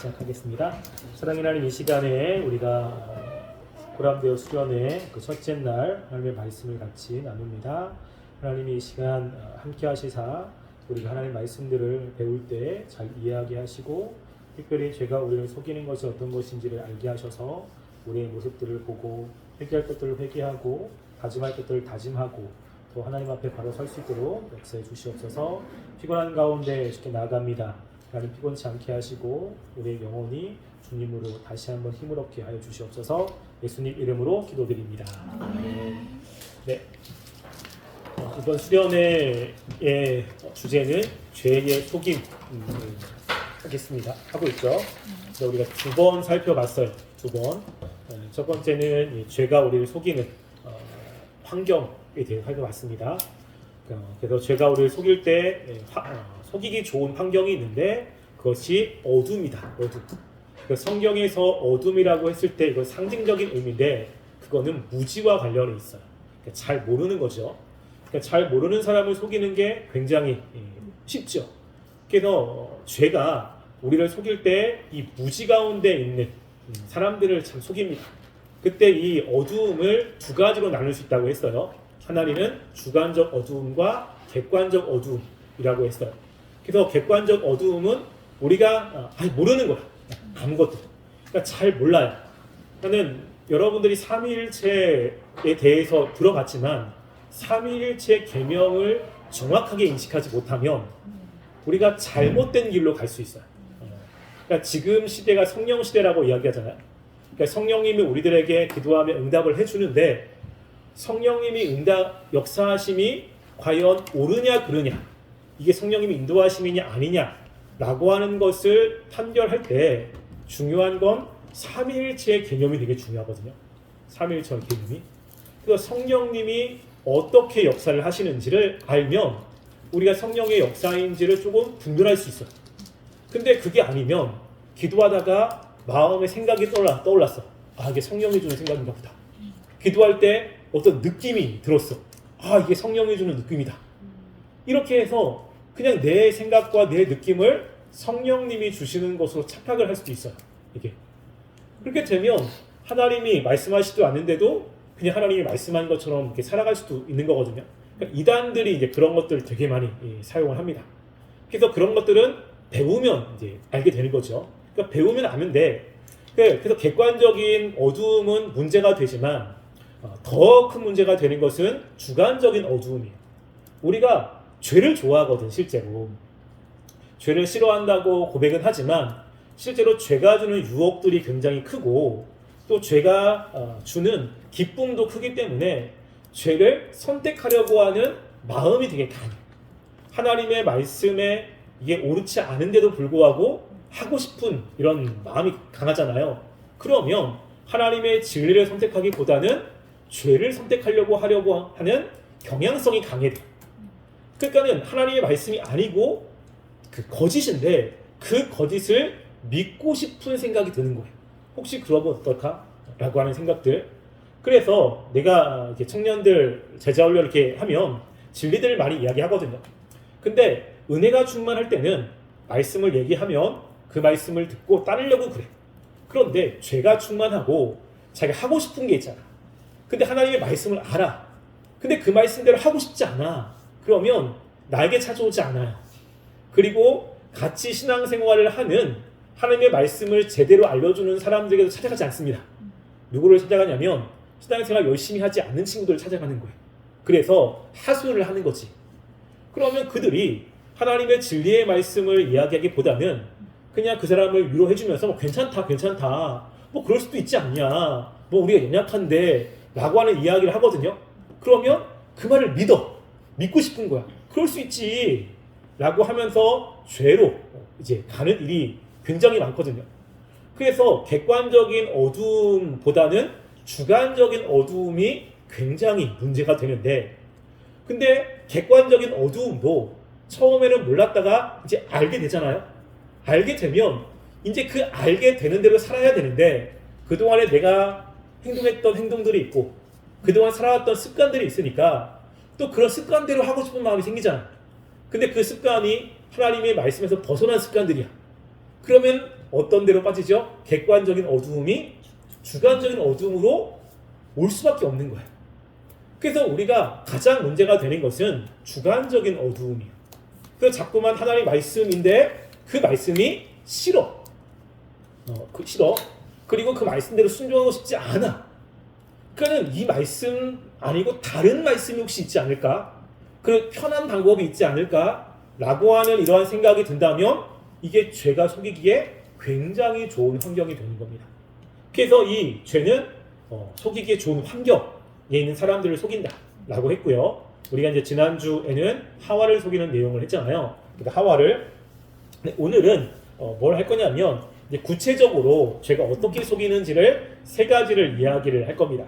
시작하겠습니다. 사랑의 하나님, 이 시간에 우리가 고람되어 수련의 그 첫째 날 하나님의 말씀을 같이 나눕니다. 하나님이 이 시간 함께 하시사 우리가 하나님의 말씀들을 배울 때 잘 이해하게 하시고, 특별히 죄가 우리를 속이는 것이 어떤 것인지를 알게 하셔서 우리의 모습들을 보고 회개할 것들을 회개하고 다짐할 것들을 다짐하고 또 하나님 앞에 바로 설 수 있도록 역사해 주시옵소서. 피곤한 가운데 쉽게 나아갑니다. 하나님 피곤치 않게 하시고 우리의 영혼이 주님으로 다시 한번 힘을 얻게 하여 주시옵소서. 예수님 이름으로 기도드립니다. 네. 이번 수련회의 주제는 죄의 속임 하겠습니다. 하고 있죠. 그래서 우리가 두 번 살펴봤어요. 두 번. 첫 번째는 죄가 우리를 속이는 환경에 대해 살펴봤습니다. 그래서 죄가 우리를 속일 때 속이기 좋은 환경이 있는데 그것이 어둠이다. 어둠. 성경에서 어둠이라고 했을 때 이건 상징적인 의미인데 그거는 무지와 관련이 있어요. 그러니까 잘 모르는 거죠. 그러니까 잘 모르는 사람을 속이는 게 굉장히 쉽죠. 그래서 죄가 우리를 속일 때 이 무지 가운데 있는 사람들을 참 속입니다. 그때 이 어두움을 두 가지로 나눌 수 있다고 했어요. 하나는 주관적 어두움과 객관적 어두움이라고 했어요. 그래서 객관적 어두움은 우리가 모르는 거야. 아무것도. 그러니까 잘 몰라요. 저는 여러분들이 삼위일체에 대해서 들어봤지만 삼위일체 계명을 정확하게 인식하지 못하면 우리가 잘못된 길로 갈 수 있어요. 그러니까 지금 시대가 성령 시대라고 이야기하잖아요. 그러니까 성령님이 우리들에게 기도하며 응답을 해주는데 성령님이 역사하심이 과연 옳으냐 그르냐, 이게 성령님이 인도하심이냐 아니냐라고 하는 것을 판결할 때 중요한 건 삼위일체의 개념이 되게 중요하거든요. 삼위일체의 개념이. 그래서 성령님이 어떻게 역사를 하시는지를 알면 우리가 성령의 역사인지를 조금 분별할 수 있어요. 근데 그게 아니면 기도하다가 마음의 생각이 떠올랐어. 이게 성령이 주는 생각인가 보다. 기도할 때 어떤 느낌이 들었어. 이게 성령이 주는 느낌이다. 이렇게 해서 그냥 내 생각과 내 느낌을 성령님이 주시는 것으로 착각을 할 수도 있어요. 이게. 그렇게 되면 하나님이 말씀하시지도 않는데도 그냥 하나님이 말씀한 것처럼 이렇게 살아갈 수도 있는 거거든요. 그러니까 이단들이 이제 그런 것들을 되게 많이 사용을 합니다. 그래서 그런 것들은 배우면 이제 알게 되는 거죠. 그러니까 배우면 아면 돼. 그래서 객관적인 어두움은 문제가 되지만 더 큰 문제가 되는 것은 주관적인 어두움이에요. 우리가 죄를 좋아하거든, 실제로. 죄를 싫어한다고 고백은 하지만 실제로 죄가 주는 유혹들이 굉장히 크고 또 죄가 주는 기쁨도 크기 때문에 죄를 선택하려고 하는 마음이 되게 강해요. 하나님의 말씀에 이게 옳지 않은데도 불구하고 하고 싶은 이런 마음이 강하잖아요. 그러면 하나님의 진리를 선택하기보다는 죄를 선택하려고 하는 경향성이 강해요. 그러니까는 하나님의 말씀이 아니고 그 거짓인데 그 거짓을 믿고 싶은 생각이 드는 거예요. 혹시 그러면 어떨까? 라고 하는 생각들. 그래서 내가 이렇게 청년들 제자훈련 이렇게 하면 진리들을 많이 이야기하거든요. 근데 은혜가 충만할 때는 말씀을 얘기하면 그 말씀을 듣고 따르려고 그래. 그런데 죄가 충만하고 자기가 하고 싶은 게 있잖아. 근데 하나님의 말씀을 알아. 근데 그 말씀대로 하고 싶지 않아. 그러면 나에게 찾아오지 않아요. 그리고 같이 신앙생활을 하는 하나님의 말씀을 제대로 알려주는 사람들에게도 찾아가지 않습니다. 누구를 찾아가냐면 신앙생활 열심히 하지 않는 친구들을 찾아가는 거예요. 그래서 하소연을 하는 거지. 그러면 그들이 하나님의 진리의 말씀을 이야기하기보다는 그냥 그 사람을 위로해주면서 괜찮다 그럴 수도 있지 않냐, 우리가 연약한데 라고 하는 이야기를 하거든요. 그러면 그 말을 믿고 싶은 거야. 그럴 수 있지 라고 하면서 죄로 이제 가는 일이 굉장히 많거든요. 그래서 객관적인 어두움보다는 주관적인 어두움이 굉장히 문제가 되는데, 근데 객관적인 어두움도 처음에는 몰랐다가 이제 알게 되잖아요. 알게 되면 이제 그 알게 되는 대로 살아야 되는데 그동안에 내가 행동했던 행동들이 있고 그동안 살아왔던 습관들이 있으니까 또 그런 습관대로 하고 싶은 마음이 생기잖아. 근데 그 습관이 하나님의 말씀에서 벗어난 습관들이야. 그러면 어떤 데로 빠지죠? 객관적인 어두움이 주관적인 어두움으로 올 수밖에 없는 거예요. 그래서 우리가 가장 문제가 되는 것은 주관적인 어두움이에요. 그래서 자꾸만 하나님의 말씀인데 그 말씀이 싫어. 싫어. 그리고 그 말씀대로 순종하고 싶지 않아. 그러니까 이 말씀 아니고 다른 말씀이 혹시 있지 않을까? 그 편한 방법이 있지 않을까? 라고 하는 이러한 생각이 든다면 이게 죄가 속이기에 굉장히 좋은 환경이 되는 겁니다. 그래서 이 죄는 속이기에 좋은 환경에 있는 사람들을 속인다 라고 했고요. 우리가 이제 지난주에는 하와를 속이는 내용을 했잖아요. 그러니까 하와를. 오늘은 뭘 할 거냐면 이제 구체적으로 죄가 어떻게 속이는지를 세 가지를 이야기를 할 겁니다.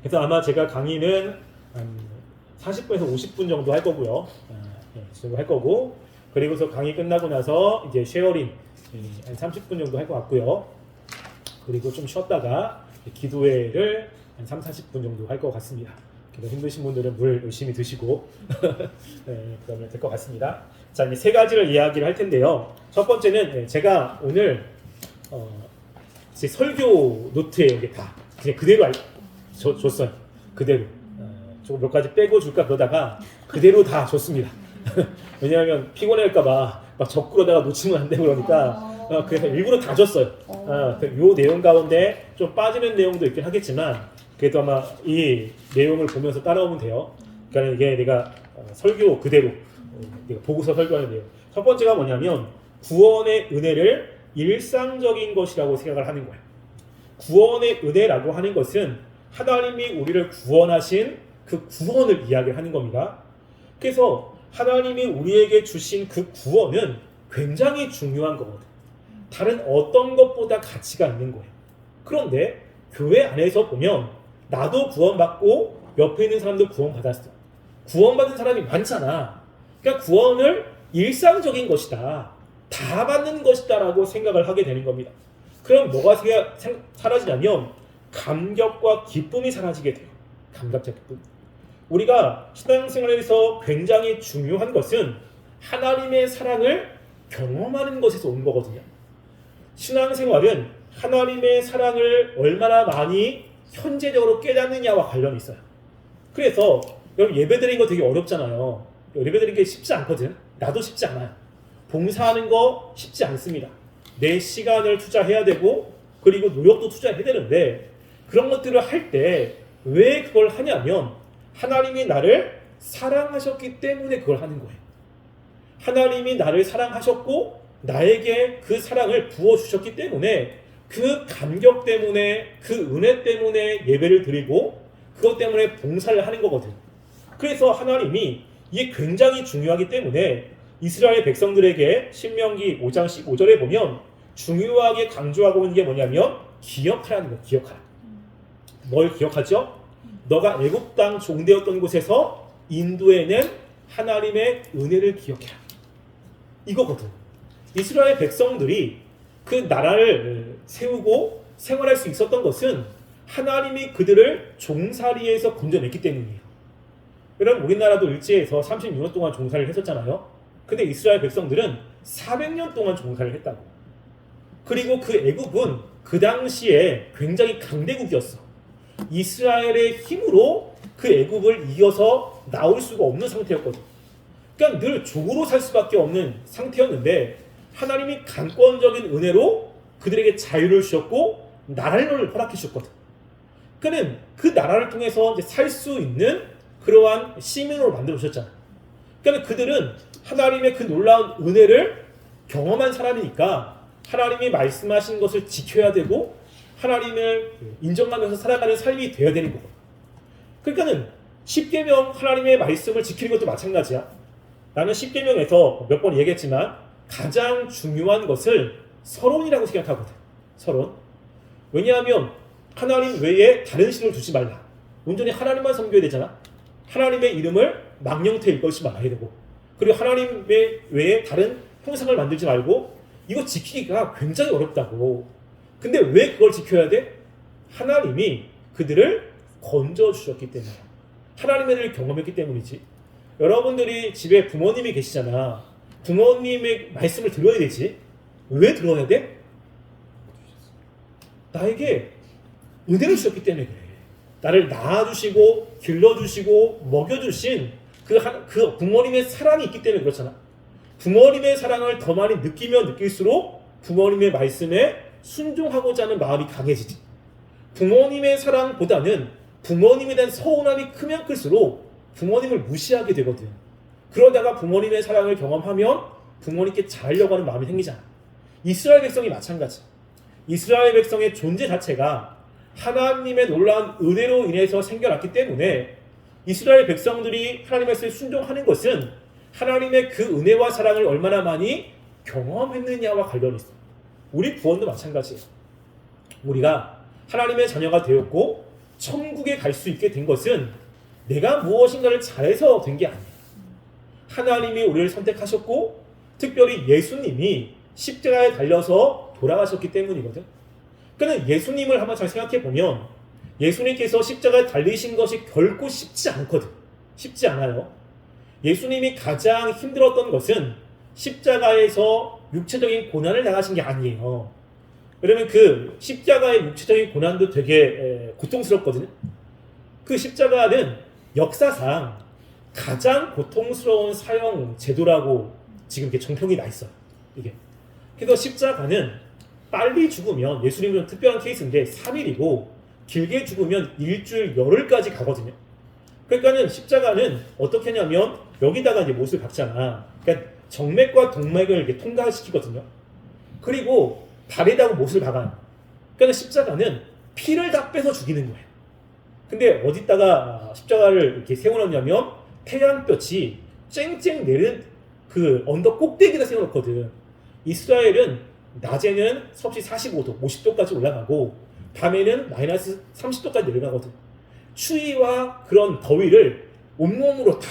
그래서 아마 제가 강의는 한 40분에서 50분 정도 할 거고요. 할 거고, 그리고서 강의 끝나고 나서 이제 쉐어링 한 30분 정도 할 것 같고요. 그리고 좀 쉬었다가 기도회를 한 3, 40분 정도 할 것 같습니다. 그래서 힘드신 분들은 물 열심히 드시고 그러면 될 것 같습니다. 자, 이제 세 가지를 이야기를 할 텐데요. 첫 번째는 제가 오늘 제 설교 노트에 이게 다 그냥 그대로 줬어요. 그대로. 조금 몇 가지 빼고 줄까 그러다가 그대로 다 줬습니다. 왜냐하면 피곤할까봐 막 적구로다가 놓치면 안 되고 그러니까 그래서 일부러 다 줬어요. 요 내용 가운데 좀 빠지는 내용도 있긴 하겠지만 그래도 아마 이 내용을 보면서 따라오면 돼요. 그러니까 이게 내가 설교 그대로 내가 보고서 설교하는 내용. 첫 번째가 뭐냐면 구원의 은혜를 일상적인 것이라고 생각을 하는 거예요. 구원의 은혜라고 하는 것은 하나님이 우리를 구원하신 그 구원을 이야기하는 겁니다. 그래서 하나님이 우리에게 주신 그 구원은 굉장히 중요한 거거든. 다른 어떤 것보다 가치가 있는 거예요. 그런데 교회 안에서 보면 나도 구원받고 옆에 있는 사람도 구원받았어. 구원받은 사람이 많잖아. 그러니까 구원을 일상적인 것이다. 다 받는 것이다 라고 생각을 하게 되는 겁니다. 그럼 뭐가 사라지냐면 감격과 기쁨이 사라지게 돼요. 감격과 기쁨. 우리가 신앙생활에서 굉장히 중요한 것은 하나님의 사랑을 경험하는 것에서 온 거거든요. 신앙생활은 하나님의 사랑을 얼마나 많이 현재적으로 깨닫느냐와 관련이 있어요. 그래서 여러분 예배드리는 거 되게 어렵잖아요. 예배드리는 게 쉽지 않거든. 나도 쉽지 않아요. 봉사하는 거 쉽지 않습니다. 내 시간을 투자해야 되고 그리고 노력도 투자해야 되는데 그런 것들을 할 때 왜 그걸 하냐면 하나님이 나를 사랑하셨기 때문에 그걸 하는 거예요. 하나님이 나를 사랑하셨고 나에게 그 사랑을 부어주셨기 때문에 그 감격 때문에 그 은혜 때문에 예배를 드리고 그것 때문에 봉사를 하는 거거든. 그래서 하나님이 이게 굉장히 중요하기 때문에 이스라엘 백성들에게 신명기 5장 15절에 보면 중요하게 강조하고 있는 게 뭐냐면 기억하라는 거예요. 기억하라. 뭘 기억하죠? 너가 애굽 땅 종되었던 곳에서 인도해낸 하나님의 은혜를 기억해라. 이거거든. 이스라엘 백성들이 그 나라를 세우고 생활할 수 있었던 것은 하나님이 그들을 종살이에서 건져냈기 때문이에요. 여러분 우리나라도 일제에서 36년 동안 종살이를 했었잖아요. 근데 이스라엘 백성들은 400년 동안 종살이를 했다고. 그리고 그 애굽은 그 당시에 굉장히 강대국이었어. 이스라엘의 힘으로 그 애굽을 이겨서 나올 수가 없는 상태였거든. 그러니까 늘 종으로 살 수밖에 없는 상태였는데 하나님이 강권적인 은혜로 그들에게 자유를 주셨고 나라를 허락해 주셨거든. 그는 그 나라를 통해서 살 수 있는 그러한 시민으로 만들어 주셨잖아. 그러니까 그들은 하나님의 그 놀라운 은혜를 경험한 사람이니까 하나님이 말씀하신 것을 지켜야 되고 하나님을 인정하면서 살아가는 삶이 되어야 되는 거거든. 그러니까는 십계명 하나님의 말씀을 지키는 것도 마찬가지야. 나는 십계명에서 몇 번 얘기했지만 가장 중요한 것을 서론이라고 생각하거든. 서론. 왜냐하면 하나님 외에 다른 신을 두지 말라. 온전히 하나님만 섬겨야 되잖아. 하나님의 이름을 망령되이 일것이 말아야 되고 그리고 하나님 외에 다른 형상을 만들지 말고 이거 지키기가 굉장히 어렵다고. 근데 왜 그걸 지켜야 돼? 하나님이 그들을 건져주셨기 때문에 하나님의 일을 경험했기 때문이지. 여러분들이 집에 부모님이 계시잖아. 부모님의 말씀을 들어야 되지. 왜 드러내야 돼? 나에게 은혜를 주셨기 때문에 그래. 나를 낳아주시고 길러주시고 먹여주신 그 부모님의 사랑이 있기 때문에 그렇잖아. 부모님의 사랑을 더 많이 느끼면 느낄수록 부모님의 말씀에 순종하고자 하는 마음이 강해지지. 부모님의 사랑보다는 부모님에 대한 서운함이 크면 클수록 부모님을 무시하게 되거든. 그러다가 부모님의 사랑을 경험하면 부모님께 잘하려고 하는 마음이 생기잖아. 이스라엘 백성이 마찬가지. 이스라엘 백성의 존재 자체가 하나님의 놀라운 은혜로 인해서 생겨났기 때문에 이스라엘 백성들이 하나님의 말씀에 순종하는 것은 하나님의 그 은혜와 사랑을 얼마나 많이 경험했느냐와 관련이 있어. 우리 구원도 마찬가지예요. 우리가 하나님의 자녀가 되었고 천국에 갈 수 있게 된 것은 내가 무엇인가를 잘해서 된 게 아니야. 하나님이 우리를 선택하셨고 특별히 예수님이 십자가에 달려서 돌아가셨기 때문이거든. 그러니까 예수님을 한번 잘 생각해 보면 예수님께서 십자가에 달리신 것이 결코 쉽지 않거든. 쉽지 않아요. 예수님이 가장 힘들었던 것은 십자가에서 육체적인 고난을 당하신 게 아니에요. 왜냐면 그 십자가의 육체적인 고난도 되게 고통스럽거든요. 그 십자가는 역사상 가장 고통스러운 사형 제도라고 지금 이렇게 정평이 나 있어요. 이게. 그래서 십자가는 빨리 죽으면 예수님은 특별한 케이스인데 3일이고 길게 죽으면 일주일 열흘까지 가거든요. 그러니까는 십자가는 어떻게 하냐면 여기다가 이제 못을 박잖아. 그러니까 정맥과 동맥을 이렇게 통과시키거든요. 그리고 발에다가 못을 박아요. 그러니까 십자가는 피를 다 빼서 죽이는 거예요. 근데 어디다가 십자가를 이렇게 세워놓냐면 태양볕이 쨍쨍 내리는 그 언덕 꼭대기에다 세워놓거든. 이스라엘은 낮에는 섭씨 45도, 50도까지 올라가고 밤에는 마이너스 30도까지 내려가거든. 추위와 그런 더위를 온몸으로 다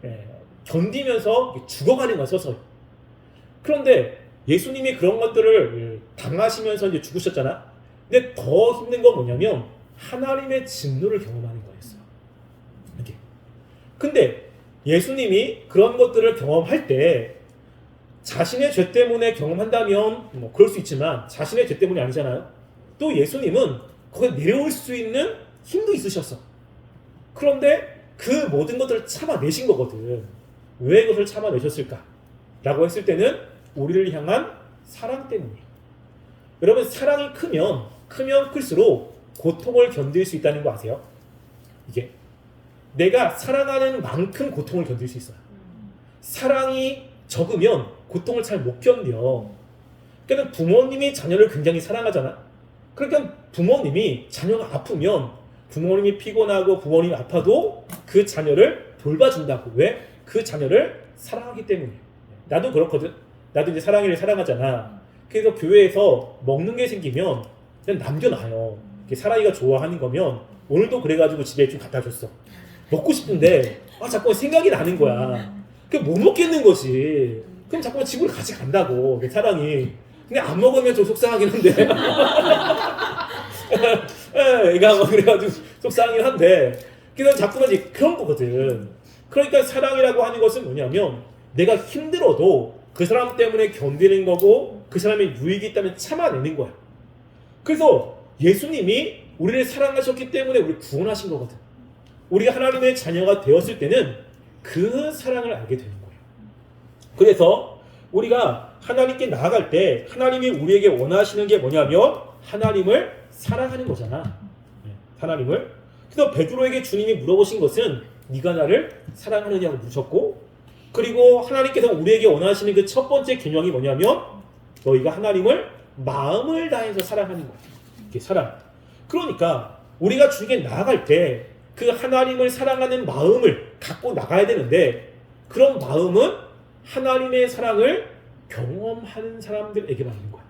이렇게 견디면서 죽어가는 거야, 서서히. 그런데 예수님이 그런 것들을 당하시면서 이제 죽으셨잖아. 근데 더 힘든 건 뭐냐면 하나님의 진노를 경험하는 거였어요. 이렇게. 근데 예수님이 그런 것들을 경험할 때 자신의 죄 때문에 경험한다면 뭐 그럴 수 있지만 자신의 죄 때문이 아니잖아요. 또 예수님은 거기에 내려올 수 있는 힘도 있으셨어. 그런데 그 모든 것들을 참아내신 거거든. 왜 그것을 참아내셨을까? 라고 했을 때는 우리를 향한 사랑 때문이에요. 여러분, 사랑이 크면 클수록 고통을 견딜 수 있다는 거 아세요? 이게 내가 사랑하는 만큼 고통을 견딜 수 있어요. 사랑이 적으면 고통을 잘 못 견뎌. 그러니까 부모님이 자녀를 굉장히 사랑하잖아. 그러니까 부모님이 자녀가 아프면 부모님이 피곤하고 부모님이 아파도 그 자녀를 돌봐준다고. 왜? 그 자녀를 사랑하기 때문에. 나도 그렇거든. 나도 이제 사랑이를 사랑하잖아. 그래서 교회에서 먹는 게 생기면 그냥 남겨놔요. 사랑이가 좋아하는 거면 오늘도 그래가지고 집에 좀 갖다 줬어. 먹고 싶은데 자꾸 생각이 나는 거야. 그게 못 먹겠는 거지. 그럼 자꾸 집으로 같이 간다고. 사랑이. 근데 안 먹으면 좀 속상하긴 한데. 애가 뭐 그래가지고 속상하긴 한데. 그래서 자꾸만 이제 그런 거거든. 그러니까 사랑이라고 하는 것은 뭐냐면 내가 힘들어도 그 사람 때문에 견디는 거고 그 사람의 유익이 있다면 참아내는 거야. 그래서 예수님이 우리를 사랑하셨기 때문에 우리를 구원하신 거거든. 우리가 하나님의 자녀가 되었을 때는 그 사랑을 알게 되는 거예요. 그래서 우리가 하나님께 나아갈 때 하나님이 우리에게 원하시는 게 뭐냐면 하나님을 사랑하는 거잖아. 하나님을. 그래서 베드로에게 주님이 물어보신 것은 네가 나를 사랑하느냐고 물으셨고, 그리고 하나님께서 우리에게 원하시는 그 첫 번째 균형이 뭐냐면 너희가 하나님을 마음을 다해서 사랑하는 거야. 이게 사랑. 그러니까 우리가 주님께 나아갈 때 그 하나님을 사랑하는 마음을 갖고 나가야 되는데 그런 마음은 하나님의 사랑을 경험하는 사람들에게만 있는 거야.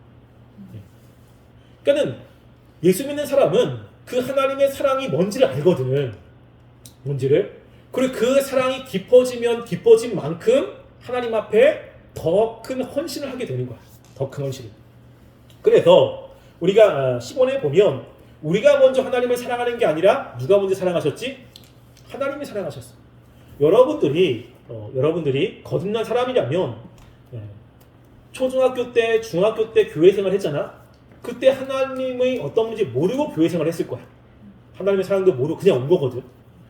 그러니까는 예수 믿는 사람은 그 하나님의 사랑이 뭔지를 알거든. 뭔지를. 그리고 그 사랑이 깊어지면 깊어진 만큼 하나님 앞에 더 큰 헌신을 하게 되는 거야. 더 큰 헌신을. 그래서 우리가 10원에 보면 우리가 먼저 하나님을 사랑하는 게 아니라 누가 먼저 사랑하셨지? 하나님이 초중학교 때, 중학교 때 교회 생활 했잖아. 그때 하나님의 어떤 건지 모르고 교회 생활 했을 거야. 하나님의 사랑도 모르고 그냥 온 거거든.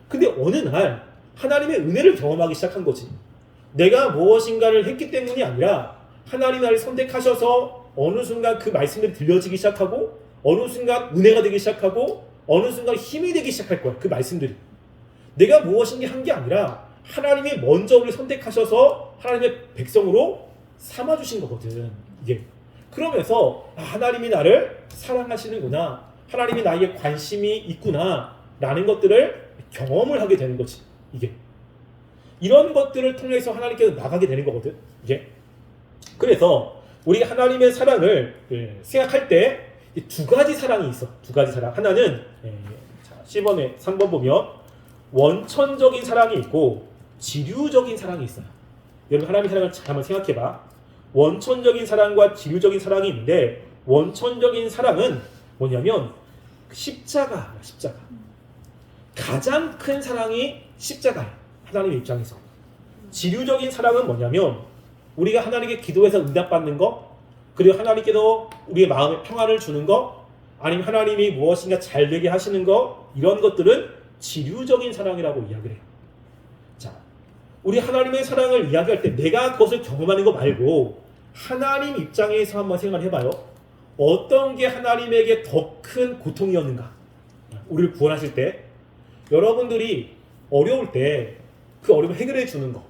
근데 어느 날 하나님의 은혜를 경험하기 시작한 거지. 내가 무엇인가를 했기 때문이 아니라 하나님 나를 선택하셔서 어느 순간 그 말씀들이 들려지기 시작하고 어느 순간 은혜가 되기 시작하고 어느 순간 힘이 되기 시작할 거야. 그 말씀들이. 내가 무엇인가 한 게 아니라 하나님이 먼저 우리를 선택하셔서 하나님의 백성으로 삼아주신 거거든. 이게. 그러면서 하나님이 나를 사랑하시는구나. 하나님이 나에게 관심이 있구나. 라는 것들을 경험을 하게 되는 거지. 이게. 이런 것들을 통해서 하나님께서 나가게 되는 거거든. 이게. 그래서 우리가 하나님의 사랑을 생각할 때 두 가지 사랑이 있어. 두 가지 사랑. 하나는 10번에 3번 보면 원천적인 사랑이 있고 지류적인 사랑이 있어요. 여러분 하나님의 사랑을 잘 한번 생각해봐. 원천적인 사랑과 지류적인 사랑이 있는데 원천적인 사랑은 뭐냐면 십자가야. 십자가. 가장 큰 사랑이 십자가야. 하나님의 입장에서. 지류적인 사랑은 뭐냐면 우리가 하나님께 기도해서 응답받는 거, 그리고 하나님께도 우리의 마음에 평안을 주는 거, 아니면 하나님이 무엇인가 잘 되게 하시는 거, 이런 것들은 지류적인 사랑이라고 이야기를 해요. 자, 우리 하나님의 사랑을 이야기할 때 내가 그것을 경험하는 거 말고 하나님 입장에서 한번 생각해봐요. 어떤 게 하나님에게 더 큰 고통이었는가? 우리를 구원하실 때 여러분들이 어려울 때 그 어려움을 해결해 주는 거,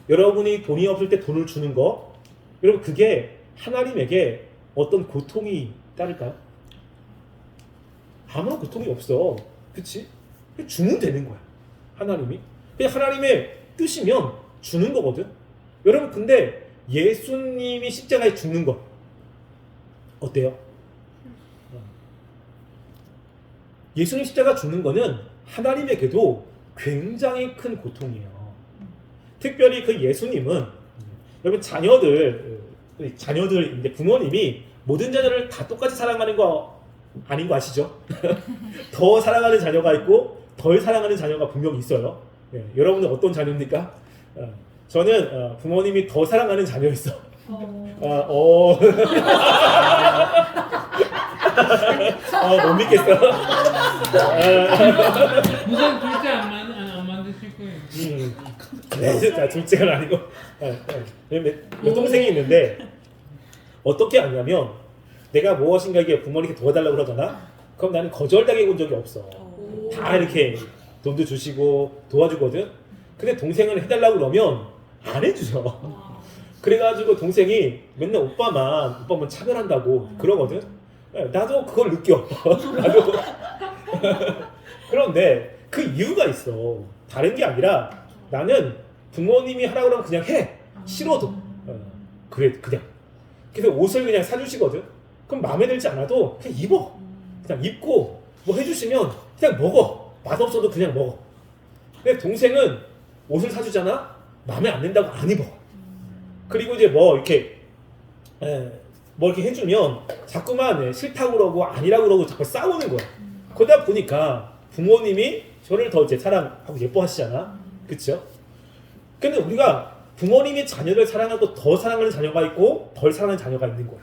여러분이 돈이 없을 때 돈을 주는 거, 여러분 그게 하나님에게 어떤 고통이 따를까요? 아무런 고통이 없어. 그치? 주면 되는 거야. 하나님이. 그냥 하나님의 뜻이면 주는 거거든. 여러분 근데 예수님이 십자가에 죽는 거 어때요? 예수님 십자가 죽는 거는 하나님에게도 굉장히 큰 고통이에요. 특별히 그 예수님은 여러분 자녀들인데 부모님이 모든 자녀를 다 똑같이 사랑하는 거 아닌 거 아시죠? 더 사랑하는 자녀가 있고 덜 사랑하는 자녀가 분명히 있어요. 여러분은 어떤 자녀입니까? 저는 부모님이 더 사랑하는 자녀였어. 못 믿겠어. 무슨 둘째 안 만드실 거예요? 그래, 둘째가 아니고 동생이 있는데 어떻게 하냐면 내가 무엇인가에게 부모님께 도와달라고 그러잖아. 그럼 나는 거절당해 본 적이 없어. 다 이렇게 돈도 주시고 도와주거든. 근데 동생은 해달라고 그러면 안 해주죠. 그래가지고 동생이 맨날 오빠만 차별한다고 그러거든. 나도 그걸 느껴. 나도. 그런데 그 이유가 있어. 다른 게 아니라 나는 부모님이 하라고 하면 그냥 해. 싫어도. 그래 그냥. 그래서 옷을 그냥 사주시거든. 그럼 마음에 들지 않아도 그냥 입어. 그냥 입고 뭐 해주시면 그냥 먹어. 맛없어도 그냥 먹어. 근데 동생은 옷을 사주잖아. 마음에 안 든다고 안 입어. 그리고 이제 뭐 이렇게 해주면 자꾸만 싫다고 그러고 아니라고 그러고 자꾸 싸우는 거야. 그러다 보니까 부모님이 저를 더 이제 사랑하고 예뻐하시잖아. 그쵸? 근데 우리가 부모님이 자녀를 사랑하고 더 사랑하는 자녀가 있고 덜 사랑하는 자녀가 있는 거야.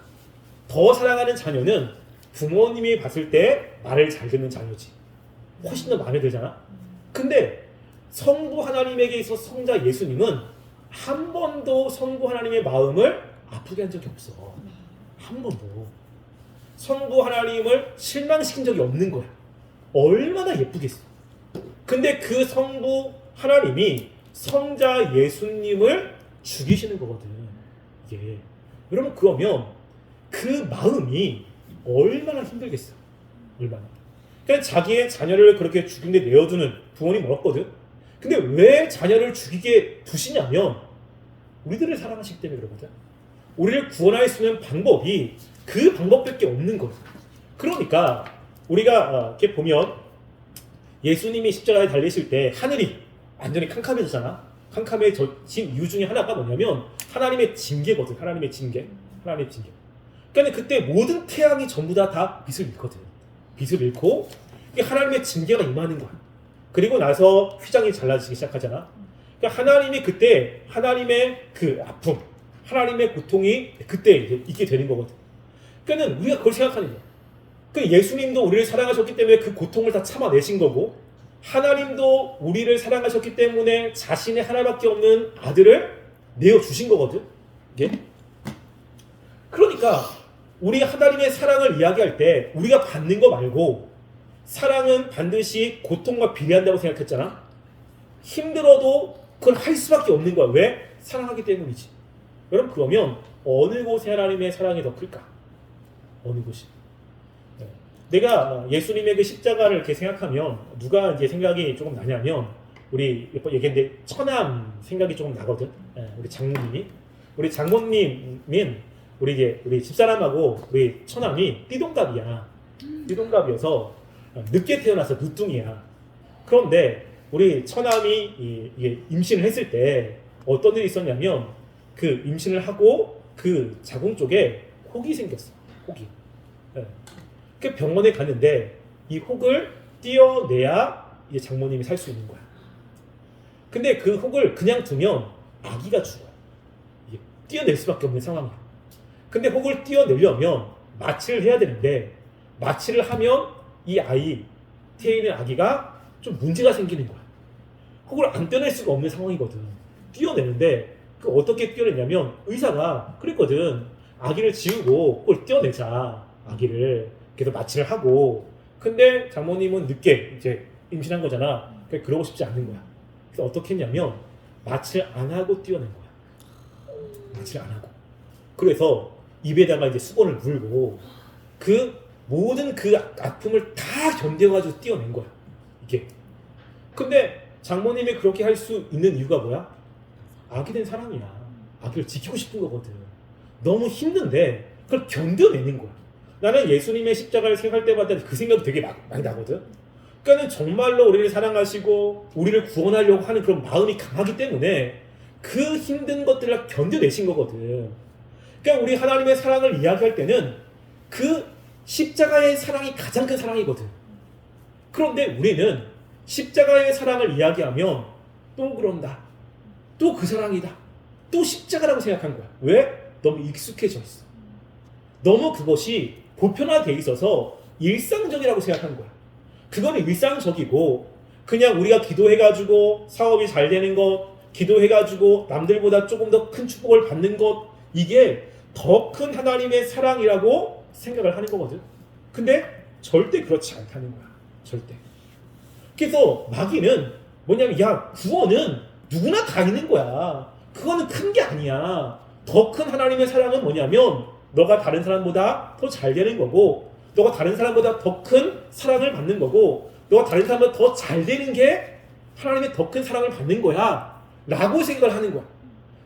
더 사랑하는 자녀는 부모님이 봤을 때 말을 잘 듣는 자녀지. 훨씬 더 마음에 들잖아. 근데 성부 하나님에게 있어서 성자 예수님은 한 번도 성부 하나님의 마음을 아프게 한 적이 없어. 한 번도. 성부 하나님을 실망시킨 적이 없는 거야. 얼마나 예쁘겠어. 근데 그 성부 하나님이 성자 예수님을 죽이시는 거거든. 이게. 여러분 그러면 그 마음이 얼마나 힘들겠어. 얼마나. 그러니까 자기의 자녀를 그렇게 죽임에 내어두는 부모님 없거든. 근데 왜 자녀를 죽이게 두시냐면 우리들을 사랑하시기 때문에 그러거든. 우리를 구원할 수 있는 방법이 그 방법밖에 없는 거예요. 그러니까 우리가 이렇게 보면 예수님이 십자가에 달리실 때 하늘이 완전히 캄캄해졌잖아. 캄캄해진 이유 중에 하나가 뭐냐면 하나님의 징계거든. 하나님의 징계. 그러니까 그때 모든 태양이 전부 다 빛을 잃거든. 빛을 잃고 하나님의 징계가 임하는 거야. 그리고 나서 휘장이 잘라지기 시작하잖아. 그러니까 하나님이 그때 하나님의 그 아픔, 하나님의 고통이 그때 이제 있게 되는 거거든. 그러니까 우리가 그걸 생각하는 거야. 그 예수님도 우리를 사랑하셨기 때문에 그 고통을 다 참아내신 거고, 하나님도 우리를 사랑하셨기 때문에 자신의 하나밖에 없는 아들을 내어주신 거거든. 이게. 그러니까 우리 하나님의 사랑을 이야기할 때 우리가 받는 거 말고, 사랑은 반드시 고통과 비례한다고 생각했잖아. 힘들어도 그걸 할 수밖에 없는 거야. 왜? 사랑하기 때문이지. 여러분, 그러면 어느 곳에 하나님의 사랑이 더 클까? 어느 곳이? 내가 예수님의 그 십자가를 이렇게 생각하면 누가 이제 생각이 조금 나냐면, 우리 얘기했는데 처남 생각이 조금 나거든. 우리 장모님이. 우리 장모님은 우리 집사람하고 우리 처남이 띠동갑이야. 띠동갑이어서 늦게 태어나서 늦둥이야. 그런데 우리 처남이 이게 임신을 했을 때 어떤 일이 있었냐면, 그 임신을 하고 그 자궁 쪽에 혹이 생겼어. 혹이. 그 병원에 갔는데 이 혹을 떼어내야 이제 장모님이 살 수 있는 거야. 근데 그 혹을 그냥 두면 아기가 죽어요. 이게 떼어낼 수밖에 없는 상황이야. 근데 혹을 떼어내려면 마취를 해야 되는데, 마취를 하면 이 아이, 태에 있는 아기가 좀 문제가 생기는 거야. 혹을 안 떼어낼 수가 없는 상황이거든. 떼어내는데 그 어떻게 떼어내냐면, 의사가 그랬거든. 아기를 지우고 혹을 떼어내자, 아기를. 그래서 마취를 하고. 근데 장모님은 늦게 이제 임신한 거잖아. 그러니까 그러고 싶지 않은 거야. 그래서 어떻게 했냐면 마취를 안 하고 떼어낸 거야. 마취를 안 하고. 그래서 입에다가 이제 수건을 물고 그 모든 그 아픔을 다 견뎌가지고 떼어낸 거야. 이게. 근데 장모님이 그렇게 할 수 있는 이유가 뭐야? 아기 된 사람이야. 아기를 지키고 싶은 거거든. 너무 힘든데 그걸 견뎌내는 거야. 나는 예수님의 십자가를 생각할 때마다 그 생각이 되게 많이 나거든. 그러니까 정말로 우리를 사랑하시고 우리를 구원하려고 하는 그런 마음이 강하기 때문에 그 힘든 것들을 견뎌내신 거거든. 그러니까 우리 하나님의 사랑을 이야기할 때는 그 십자가의 사랑이 가장 큰 사랑이거든. 그런데 우리는 십자가의 사랑을 이야기하면 또 그런다. 또 그 사랑이다. 또 십자가라고 생각한 거야. 왜? 너무 익숙해져 있어. 너무 그것이 보편화되어 있어서 일상적이라고 생각한 거야. 그거는 일상적이고, 그냥 우리가 기도해가지고 사업이 잘 되는 것, 기도해가지고 남들보다 조금 더 큰 축복을 받는 것, 이게 더 큰 하나님의 사랑이라고 생각을 하는 거거든. 근데 절대 그렇지 않다는 거야. 절대. 그래서 마귀는 뭐냐면, 야, 구원은 누구나 다 있는 거야. 그거는 큰 게 아니야. 더 큰 하나님의 사랑은 뭐냐면, 너가 다른 사람보다 더 잘 되는 거고, 너가 다른 사람보다 더 큰 사랑을 받는 거고, 너가 다른 사람보다 더 잘 되는 게 하나님의 더 큰 사랑을 받는 거야 라고 생각을 하는 거야.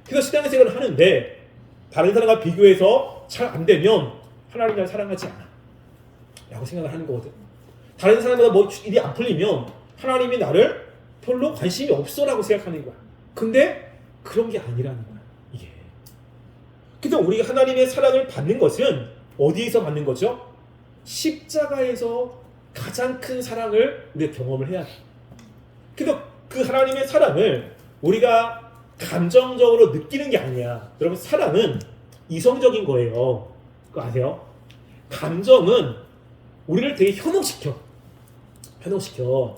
그래서 신앙생활을 하는데 다른 사람과 비교해서 잘 안 되면 하나님 날 사랑하지 않아 라고 생각을 하는 거거든. 다른 사람보다 뭐 일이 안 풀리면 하나님이 나를 별로 관심이 없어 라고 생각하는 거야. 근데 그런 게 아니라는 거야, 이게. 그래서 우리가 하나님의 사랑을 받는 것은 어디에서 받는 거죠? 십자가에서 가장 큰 사랑을 우리가 경험을 해야 돼. 그래서 그 하나님의 사랑을 우리가 감정적으로 느끼는 게 아니야. 여러분, 사랑은 이성적인 거예요. 그거 아세요? 감정은 우리를 되게 현혹시켜.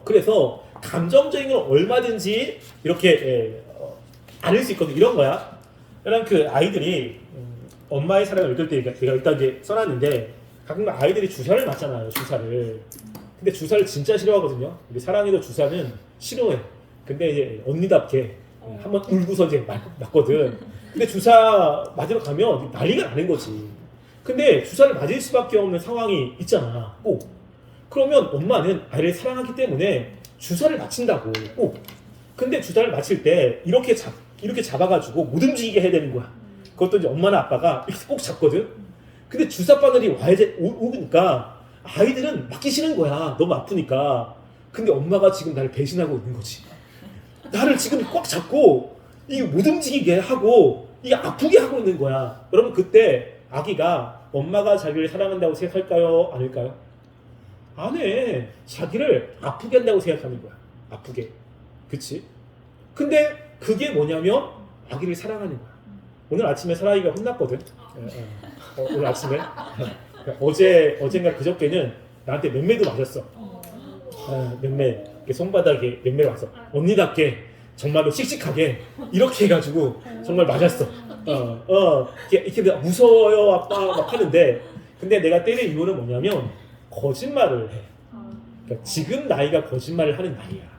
그래서 감정적인 건 얼마든지 이렇게 안을 수 있거든. 이런 거야. 그냥 그 아이들이 엄마의 사랑을 읽을 때 제가 일단 이제 써놨는데, 가끔 아이들이 주사를 맞잖아요. 주사를. 근데 주사를 진짜 싫어하거든요. 우리 사랑이도 주사는 싫어해. 근데 이제 언니답게 한번 울고서 이제 맞거든. 근데 주사 맞으러 가면 난리가 나는 거지. 근데 주사를 맞을 수밖에 없는 상황이 있잖아. 꼭. 그러면 엄마는 아이를 사랑하기 때문에 주사를 맞힌다고. 꼭. 근데 주사를 맞힐 때 이렇게 잡아가지고 못 움직이게 해야 되는 거야. 그것도 이제 엄마나 아빠가 이렇게 꼭 잡거든. 근데 주사 바늘이 오니까 아이들은 맞기 싫은 거야. 너무 아프니까. 근데 엄마가 지금 나를 배신하고 있는 거지. 나를 지금 꽉 잡고 이게 못 움직이게 하고 이게 아프게 하고 있는 거야. 여러분, 그때 아기가 엄마가 자기를 사랑한다고 생각할까요? 아닐까요? 안 해. 자기를 아프게 한다고 생각하는 거야. 아프게. 그치? 근데 그게 뭐냐면 아기를 사랑하는 거야. 오늘 아침에 사랑이가 혼났거든. 오늘 아침에 어젠가 그저께는 나한테 맴매도 맞았어. 맴매 손바닥에 맴매가 왔어. 언니답게 정말로 씩씩하게 이렇게 해가지고 정말 맞았어. 이렇게 무서워요 아빠 막 하는데, 근데 내가 때린 이유는 뭐냐면 거짓말을 해. 그러니까 지금 나이가 거짓말을 하는 나이야.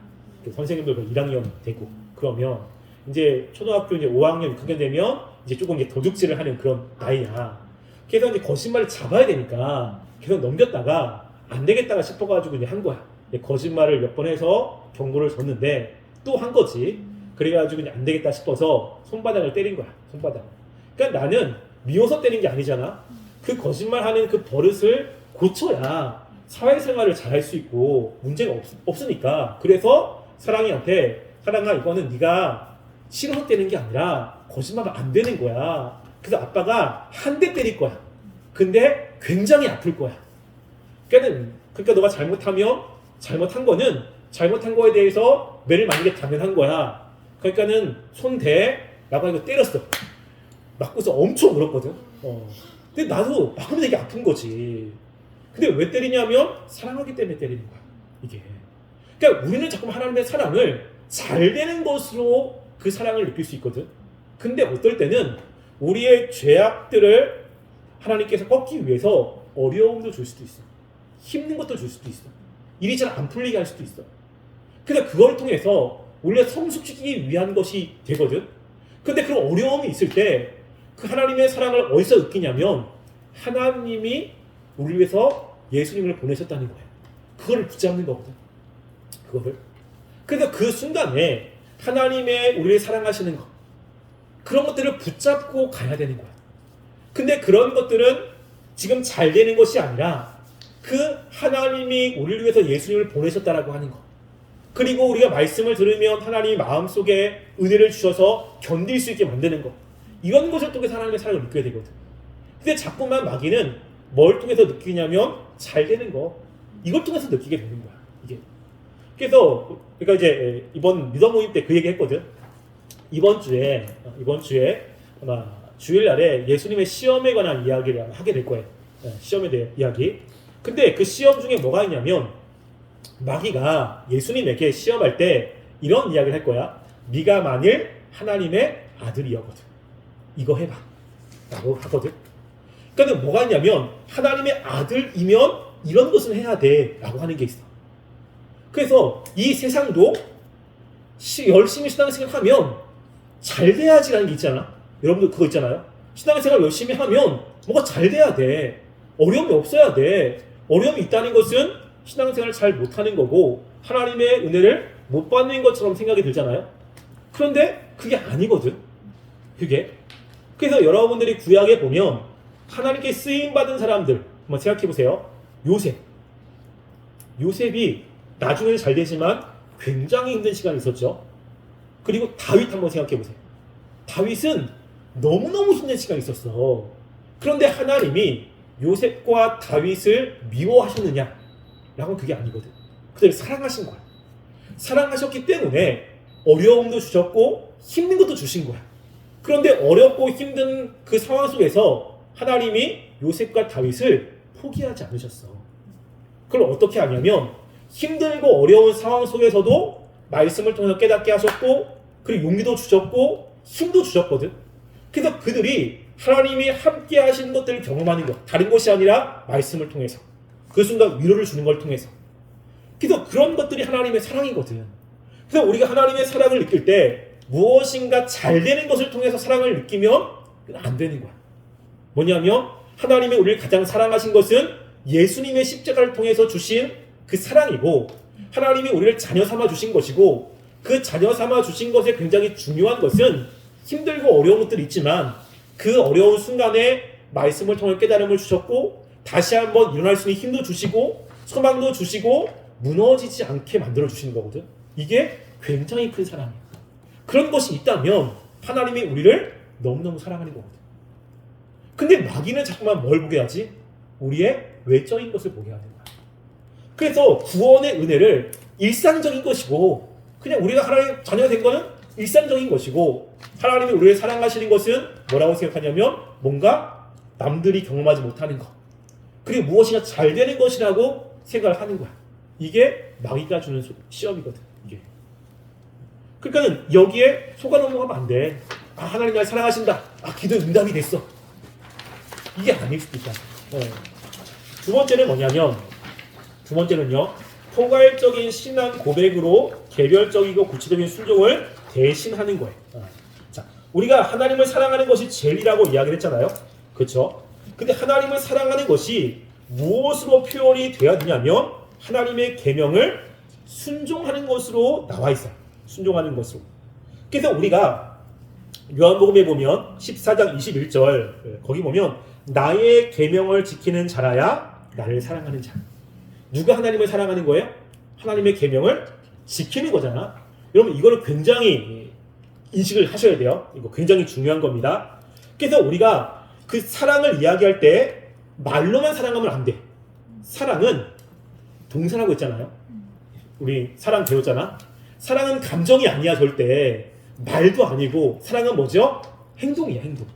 선생님들 1학년 되고 그러면 이제 초등학교 이제 5학년 6학년 되면 이제 조금 이제 도둑질을 하는 그런 나이야. 그래서 이제 거짓말을 잡아야 되니까 계속 넘겼다가 안 되겠다가 싶어가지고 이제 한 거야. 거짓말을 몇 번 해서 경고를 줬는데 또 한 거지. 그래가지고 이제 안 되겠다 싶어서 손바닥을 때린 거야. 손바닥. 그러니까 나는 미워서 때린 게 아니잖아. 그 거짓말하는 그 버릇을 고쳐야 사회생활을 잘할 수 있고 문제가 없으니까. 그래서 사랑이한테 사랑아 이거는 네가 싫어서 때리는 게 아니라 거짓말하면 안 되는 거야. 그래서 아빠가 한 대 때릴 거야. 근데 굉장히 아플 거야. 그러니까 너가 잘못하면 잘못한 거는 잘못한 거에 대해서 매를 맞는 게 당연한 거야. 그러니까는 손 대. 라고 이거 때렸어. 맞고서 엄청 울었거든. 근데 나도 맞으면 되게 아픈 거지. 근데 왜 때리냐면 사랑하기 때문에 때리는 거야. 이게. 그러니까 우리는 자꾸 하나님의 사랑을 잘 되는 것으로 그 사랑을 느낄 수 있거든. 근데 어떨 때는 우리의 죄악들을 하나님께서 꺾기 위해서 어려움도 줄 수도 있어. 힘든 것도 줄 수도 있어. 일이 잘 안 풀리게 할 수도 있어. 근데 그걸 통해서 원래 성숙시키기 위한 것이 되거든. 근데 그런 어려움이 있을 때 그 하나님의 사랑을 어디서 느끼냐면 하나님이 우리를 위해서 예수님을 보내셨다는 거예요. 그거를 붙잡는 거거든. 그거를. 그래서 그 순간에 하나님의 우리를 사랑하시는 것, 그런 것들을 붙잡고 가야 되는 거야. 근데 그런 것들은 지금 잘 되는 것이 아니라 그 하나님이 우리를 위해서 예수님을 보내셨다라고 하는 것, 그리고 우리가 말씀을 들으면 하나님이 마음속에 은혜를 주셔서 견딜 수 있게 만드는 것, 이런 것을 통해서 하나님의 사랑을 느껴야 되거든. 근데 자꾸만 마귀는 뭘 통해서 느끼냐면 잘 되는 거, 이걸 통해서 느끼게 되는 거야. 이게. 그래서 그러니까 이제 이번 믿음 모임 때 그 얘기 했거든. 이번 주에 아마 주일날에 예수님의 시험에 관한 이야기를 하게 될 거예요. 시험에 대한 이야기. 근데 그 시험 중에 뭐가 있냐면 마귀가 예수님에게 시험할 때 이런 이야기를 할 거야. 네가 만일 하나님의 아들이었거든. 이거 해봐. 라고 하거든. 그러니까 뭐가 있냐면 하나님의 아들이면 이런 것은 해야 돼. 라고 하는 게 있어. 그래서 이 세상도 열심히 신앙생활 하면 잘 돼야지라는 게 있잖아. 여러분들 그거 있잖아요. 신앙생활 열심히 하면 뭐가 잘 돼야 돼. 어려움이 없어야 돼. 어려움이 있다는 것은 신앙생활을 잘 못하는 거고 하나님의 은혜를 못 받는 것처럼 생각이 들잖아요. 그런데 그게 아니거든. 그게. 그래서 여러분들이 구약에 보면 하나님께 쓰임받은 사람들 한번 생각해보세요. 요셉이 나중에는 잘 되지만 굉장히 힘든 시간이 있었죠. 그리고 다윗 한번 생각해보세요. 다윗은 너무너무 힘든 시간이 있었어. 그런데 하나님이 요셉과 다윗을 미워하셨느냐? 라고는 그게 아니거든. 그들을 사랑하신 거야. 사랑하셨기 때문에 어려움도 주셨고 힘든 것도 주신 거야. 그런데 어렵고 힘든 그 상황 속에서 하나님이 요셉과 다윗을 포기하지 않으셨어. 그걸 어떻게 하냐면 힘들고 어려운 상황 속에서도 말씀을 통해서 깨닫게 하셨고 그리고 용기도 주셨고 힘도 주셨거든. 그래서 그들이 하나님이 함께 하신 것들을 경험하는 것, 다른 것이 아니라 말씀을 통해서 그 순간 위로를 주는 걸 통해서. 그래서 그런 것들이 하나님의 사랑이거든. 그래서 우리가 하나님의 사랑을 느낄 때 무엇인가 잘 되는 것을 통해서 사랑을 느끼면 안 되는 거야. 뭐냐면 하나님이 우리를 가장 사랑하신 것은 예수님의 십자가를 통해서 주신 그 사랑이고 하나님이 우리를 자녀 삼아 주신 것이고 그 자녀 삼아 주신 것에 굉장히 중요한 것은 힘들고 어려운 것들이 있지만 그 어려운 순간에 말씀을 통해 깨달음을 주셨고 다시 한번 일어날 수 있는 힘도 주시고 소망도 주시고 무너지지 않게 만들어 주시는 거거든. 이게 굉장히 큰 사랑이야. 그런 것이 있다면 하나님이 우리를 너무너무 사랑하는 거거든. 근데 마귀는 자꾸만 뭘 보게 하지? 우리의 외적인 것을 보게 하는 거야. 그래서 구원의 은혜를 일상적인 것이고 그냥 우리가 하나님의 자녀가 된 거는 일상적인 것이고 하나님이 우리를 사랑하시는 것은 뭐라고 생각하냐면 뭔가 남들이 경험하지 못하는 것, 그리고 무엇이나 잘 되는 것이라고 생각을 하는 거야. 이게 마귀가 주는 시험이거든. 이게. 그러니까는 여기에 속아 넘어가면 안 돼. 아, 하나님 날 사랑하신다. 아, 기도 응답이 됐어. 이게 아닐 수도 있다. 두 번째는 뭐냐면, 두 번째는요, 포괄적인 신앙 고백으로 개별적이고 구체적인 순종을 대신하는 거예요. 자, 우리가 하나님을 사랑하는 것이 제일이라고 이야기를 했잖아요. 그렇죠? 근데 하나님을 사랑하는 것이 무엇으로 표현이 되어야 되냐면 하나님의 계명을 순종하는 것으로 나와 있어요. 순종하는 것으로. 그래서 우리가 요한복음에 보면 14장 21절 거기 보면 나의 계명을 지키는 자라야 나를 사랑하는 자. 누가 하나님을 사랑하는 거예요? 하나님의 계명을 지키는 거잖아. 여러분 이거를 굉장히 인식을 하셔야 돼요. 이거 굉장히 중요한 겁니다. 그래서 우리가 그 사랑을 이야기할 때 말로만 사랑하면 안 돼. 사랑은 동사라고 했잖아요. 우리 사랑 배웠잖아. 사랑은 감정이 아니야 절대. 말도 아니고 사랑은 뭐죠? 행동이야 행동.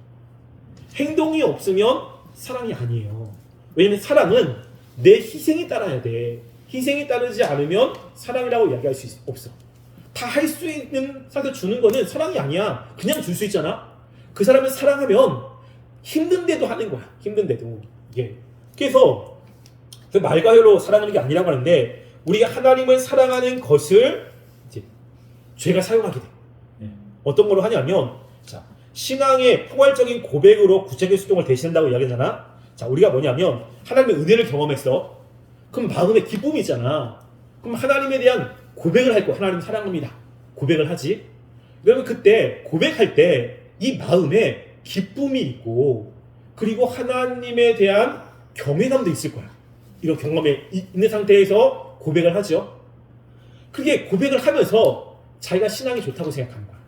행동이 없으면 사랑이 아니에요. 왜냐면 사랑은 내 희생이 따라야 돼. 희생이 따르지 않으면 사랑이라고 이야기할 수 없어. 다 할 수 있는 사람한테 주는 거는 사랑이 아니야. 그냥 줄 수 있잖아. 그 사람을 사랑하면 힘든데도 하는 거야. 힘든데도. 예. 그래서 그 말과 혀로 사랑하는 게 아니라고 하는데 우리가 하나님을 사랑하는 것을 이제 죄가 사용하게 돼. 어떤 걸로 하냐면 자, 신앙의 포괄적인 고백으로 구체적인 수동을 대신한다고 이야기하잖아. 자, 우리가 뭐냐면 하나님의 은혜를 경험했어. 그럼 마음에 기쁨이 있잖아. 그럼 하나님에 대한 고백을 할 거야. 하나님 사랑합니다. 고백을 하지. 그러면 그때 고백할 때 이 마음에 기쁨이 있고 그리고 하나님에 대한 경외감도 있을 거야. 이런 경험에 있는 상태에서 고백을 하죠. 그게 고백을 하면서 자기가 신앙이 좋다고 생각하는 거야.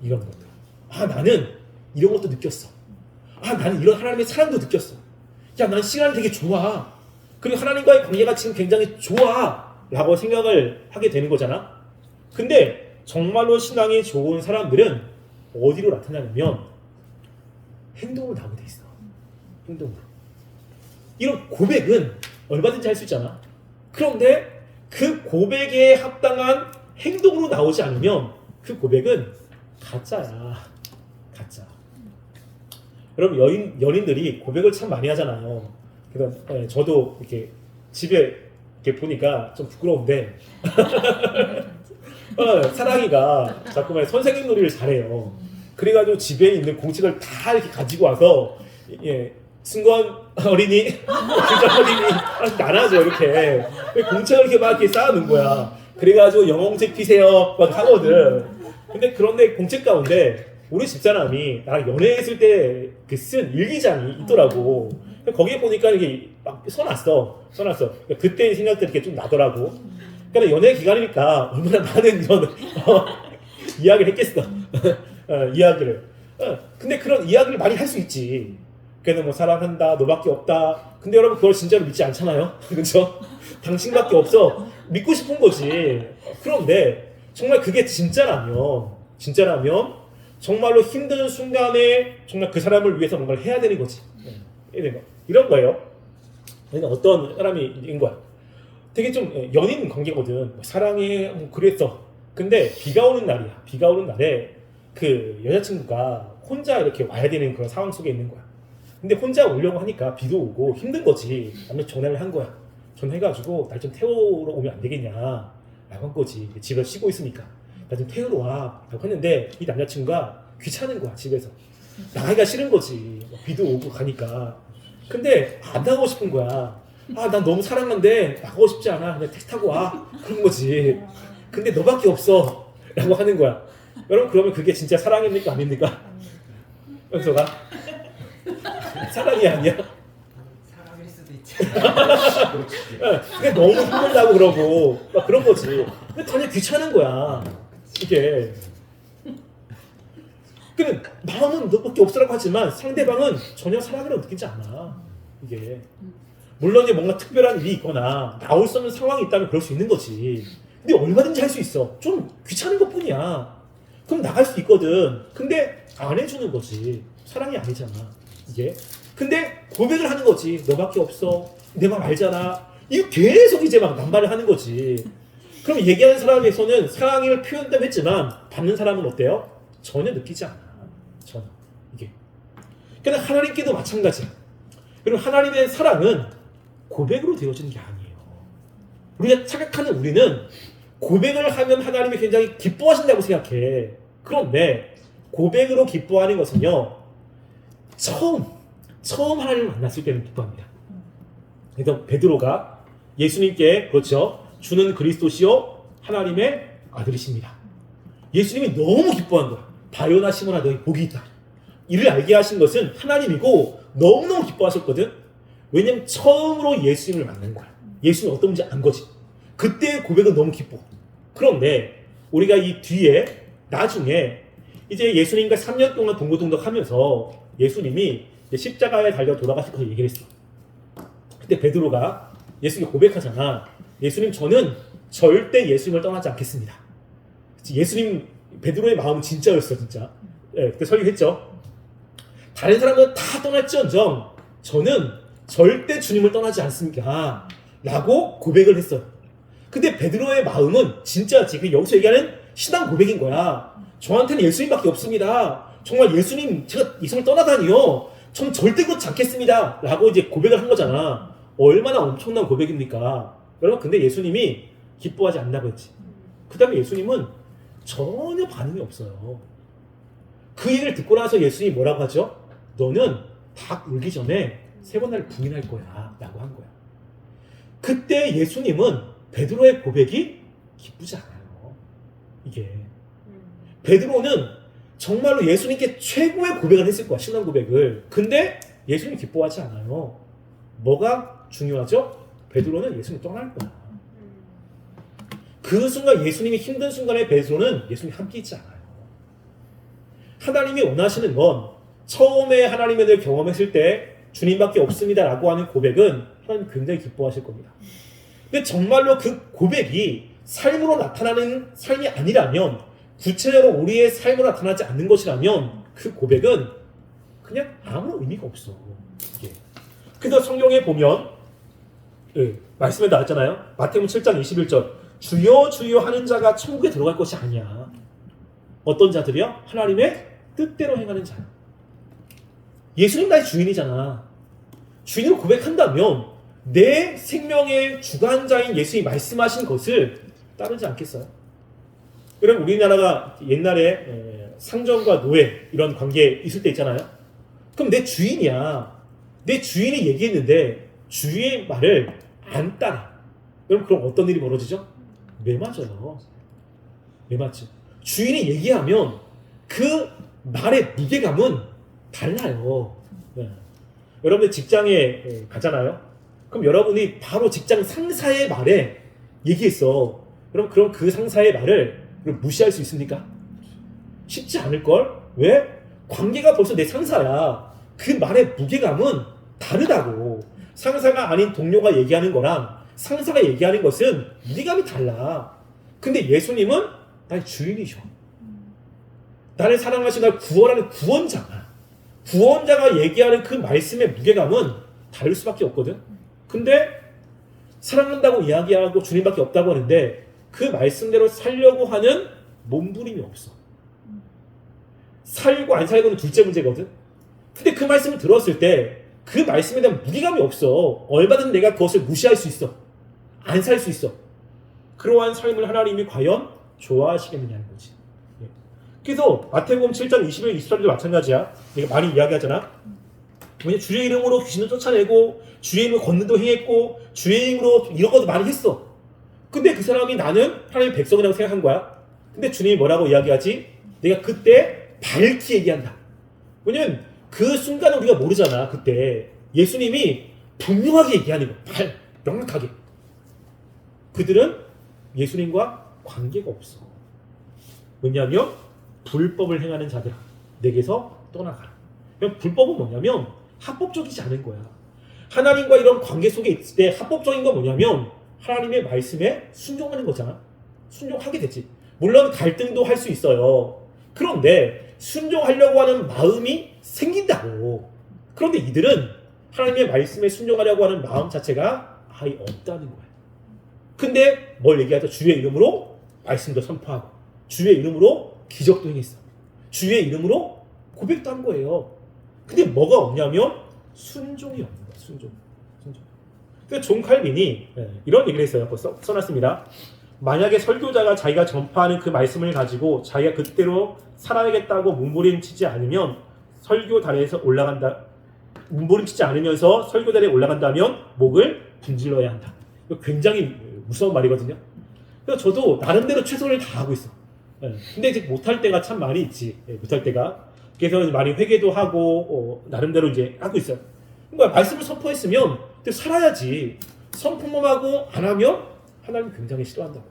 이런 것들. 아, 나는 이런 것도 느꼈어. 아, 나는 이런 하나님의 사랑도 느꼈어. 야, 난 시간이 되게 좋아. 그리고 하나님과의 관계가 지금 굉장히 좋아. 라고 생각을 하게 되는 거잖아. 근데 정말로 신앙이 좋은 사람들은 어디로 나타나냐면 행동으로 나오게 돼 있어. 행동으로. 이런 고백은 얼마든지 할 수 있잖아. 그런데 그 고백에 합당한 행동으로 나오지 않으면 그 고백은 가짜야. 가짜. 여러분 연인들이 고백을 참 많이 하잖아요. 그래서 저도 이렇게 집에 이렇게 보니까 좀 부끄러운데 사랑이가 자꾸만 선생님 놀이를 잘해요. 그래가지고 집에 있는 공책을 다 이렇게 가지고 와서 승건 어린이, 규정 어린이 나눠줘 이렇게 공책을 이렇게 막 이렇게 쌓아놓은 거야. 그래가지고 영어공책 피세요 막 하거든. 근데 그런데 공책 가운데 우리 집사람이 나랑 연애했을 때 그 쓴 일기장이 있더라고. 거기에 보니까 이게 막 써놨어. 그때 생각들이 이렇게 좀 나더라고. 그러니까 연애 기간이니까 얼마나 많은 이런 이야기를 했겠어. 이야기를. 근데 그런 이야기를 많이 할 수 있지. 걔는 뭐 사랑한다, 너밖에 없다. 근데 여러분 그걸 진짜로 믿지 않잖아요. 그렇죠? 당신밖에 없어. 믿고 싶은 거지. 그런데 정말 그게 진짜라면 정말로 힘든 순간에 정말 그 사람을 위해서 뭔가를 해야 되는 거지. 이런 거예요. 어떤 사람인 거야. 되게 좀 연인 관계거든. 사랑해, 그랬어. 근데 비가 오는 날이야. 비가 오는 날에 그 여자친구가 혼자 이렇게 와야 되는 그런 상황 속에 있는 거야. 근데 혼자 오려고 하니까 비도 오고 힘든 거지. 남편 전화를 한 거야. 전화해가지고 날 좀 태우러 오면 안 되겠냐 라고 한 거지. 집에 쉬고 있으니까 나 좀 태우러 와 라고 했는데 이 남자친구가 귀찮은 거야. 집에서 나가기가 싫은 거지. 비도 오고 가니까. 근데 안 나가고 싶은 거야. 아, 난 너무 사랑하는데 나가고 싶지 않아. 그냥 택시 타고 와. 그런 거지. 근데 너밖에 없어 라고 하는 거야. 여러분 그러면 그게 진짜 사랑입니까 아닙니까? 연서가 사랑이 아니야? 사랑일 수도 있지. 그게 너무 힘들다고 그러고 막 그런 거지. 근데 전혀 귀찮은 거야. 이게. 근데 마음은 너밖에 없으라고 하지만 상대방은 전혀 사랑이라고 느끼지 않아. 이게. 물론 이제 뭔가 특별한 일이 있거나 나올 수 없는 상황이 있다면 그럴 수 있는 거지. 근데 얼마든지 할 수 있어. 좀 귀찮은 것뿐이야. 그럼 나갈 수 있거든. 근데 안 해주는 거지. 사랑이 아니잖아 이게. 근데 고백을 하는 거지. 너밖에 없어. 내 맘 알잖아. 이거 계속 이제 막 남발을 하는 거지. 그럼 얘기하는 사람에서는 사랑을 표현도 했지만 받는 사람은 어때요? 전혀 느끼지 않아. 전혀. 이게. 그러니까 하나님께도 마찬가지야. 그리고 하나님의 사랑은 고백으로 되어지는 게 아니에요. 우리가 착각하는 우리는 고백을 하면 하나님이 굉장히 기뻐하신다고 생각해. 그런데 고백으로 기뻐하는 것은요, 처음 하나님을 만났을 때는 기뻐합니다. 그래서 베드로가 예수님께 그렇죠, 주는 그리스도시요 하나님의 아들이십니다. 예수님이 너무 기뻐한 거야. 바요나 시몬아 너희 복이 있다. 이를 알게 하신 것은 하나님이고 너무너무 기뻐하셨거든. 왜냐면 처음으로 예수님을 만난 거야. 예수님이 어떤 분인지 안 거지. 그때의 고백은 너무 기뻐. 그런데 우리가 이 뒤에 나중에 이제 예수님과 3년 동안 동고동락 하면서 예수님이 십자가에 달려 돌아가실 것을 얘기를 했어. 그때 베드로가 예수님께 고백하잖아. 예수님, 저는 절대 예수님을 떠나지 않겠습니다. 예수님, 베드로의 마음은 진짜였어, 진짜. 네, 그때 설교했죠. 다른 사람은 다 떠날지언정 저는 절대 주님을 떠나지 않습니다 라고 고백을 했어요. 근데 베드로의 마음은 진짜지. 그 여기서 얘기하는 신앙 고백인 거야. 저한테는 예수님밖에 없습니다. 정말 예수님, 제가 이성을 떠나다니요, 전 절대 그렇지 않겠습니다 라고 이제 고백을 한 거잖아. 얼마나 엄청난 고백입니까? 여러분, 근데 예수님이 기뻐하지 않는다고 했지. 그 다음에 예수님은 전혀 반응이 없어요. 그 얘기를 듣고 나서 예수님이 뭐라고 하죠? 너는 닭 울기 전에 3번 날 부인할 거야 라고 한 거야. 그때 예수님은 베드로의 고백이 기쁘지 않아요. 이게 베드로는 정말로 예수님께 최고의 고백을 했을 거야. 신앙 고백을. 근데 예수님 기뻐하지 않아요. 뭐가 중요하죠? 베드로는 예수님 떠날 거야. 그 순간, 예수님이 힘든 순간에 베드로는 예수님이 함께 있지 않아요. 하나님이 원하시는 건 처음에 하나님의 늘 경험했을 때 주님밖에 없습니다 라고 하는 고백은 하나님 굉장히 기뻐하실 겁니다. 근데 정말로 그 고백이 삶으로 나타나는 삶이 아니라면, 구체적으로 우리의 삶으로 나타나지 않는 것이라면 그 고백은 그냥 아무런 의미가 없어. 이게. 그래서 성경에 보면 말씀에 나왔잖아요. 마태복음 7장 21절 주여 주여 하는 자가 천국에 들어갈 것이 아니야. 어떤 자들이요? 하나님의 뜻대로 행하는 자야. 예수님 나의 주인이잖아. 주인으로 고백한다면 내 생명의 주관자인 예수님이 말씀하신 것을 따르지 않겠어요? 여러분, 우리나라가 옛날에 상전과 노예 이런 관계 있을 때 있잖아요. 그럼 내 주인이야. 내 주인이 얘기했는데 주인의 말을 안 따라. 여러분, 그럼 어떤 일이 벌어지죠? 매맞아요. 매맞죠. 주인이 얘기하면 그 말의 무게감은 달라요. 네. 여러분들 직장에 가잖아요. 그럼 여러분이 바로 직장 상사의 말에 얘기했어. 그럼 그 상사의 말을 무시할 수 있습니까? 쉽지 않을걸? 왜? 관계가 벌써 내 상사야. 그 말의 무게감은 다르다고. 상사가 아닌 동료가 얘기하는 거랑 상사가 얘기하는 것은 무게감이 달라. 근데 예수님은 나의 주인이셔. 나를 사랑하시고 날 구원하는 구원자가. 구원자가 얘기하는 그 말씀의 무게감은 다를 수밖에 없거든. 근데 사랑한다고 이야기하고 주님밖에 없다고 하는데 그 말씀대로 살려고 하는 몸부림이 없어. 살고 안 살고는 둘째 문제거든. 근데 그 말씀을 들었을 때 그 말씀에 대한 무게감이 없어. 얼마든 내가 그것을 무시할 수 있어. 안 살 수 있어. 그러한 삶을 하나님이 과연 좋아하시겠느냐는 거지. 그래서 마태복음 7장 21, 24절도 마찬가지야. 내가 많이 이야기하잖아. 왜냐, 주의 이름으로 귀신을 쫓아내고 주의 이름으로 권능도 행했고 주의 이름으로 이런 것도 많이 했어. 근데 그 사람이 나는 하나님의 백성이라고 생각한 거야. 근데 주님이 뭐라고 이야기하지? 내가 그때 밝히 얘기한다. 왜냐면 그 순간은 우리가 모르잖아. 그때 예수님이 분명하게 얘기하는 거야. 명확하게. 그들은 예수님과 관계가 없어. 왜냐하면 불법을 행하는 자들아, 내게서 떠나가라. 불법은 뭐냐면 합법적이지 않은 거야. 하나님과 이런 관계 속에 있을 때 합법적인 건 뭐냐면 하나님의 말씀에 순종하는 거잖아. 순종하게 되지. 물론 갈등도 할 수 있어요. 그런데 순종하려고 하는 마음이 생긴다고. 그런데 이들은 하나님의 말씀에 순종하려고 하는 마음 자체가 아예 없다는 거예요. 근데 뭘 얘기하죠? 주의 이름으로 말씀도 선포하고 주의 이름으로 기적도 행했어. 주의 이름으로 고백도 한 거예요. 근데 뭐가 없냐면 순종이 없는 거야. 순종. 그래서 존 칼빈이 이런 얘기를 했어요. 써놨습니다. 만약에 설교자가 자기가 전파하는 그 말씀을 가지고 자기가 그때로 살아야겠다고 몸부림치지 않으면 설교단에서 올라간다. 몸부림치지 않으면서 설교단에 올라간다면 목을 분질러야 한다. 이거 굉장히 무서운 말이거든요. 그래서 저도 나름대로 최선을 다하고 있어. 근데 이제 못할 때가 참 많이 있지. 못할 때가. 그래서 많이 회개도 하고 나름대로 이제 하고 있어요. 그러니까 말씀을 선포했으면 살아야지. 선포만 하고 안 하면 하나님 굉장히 싫어한다고.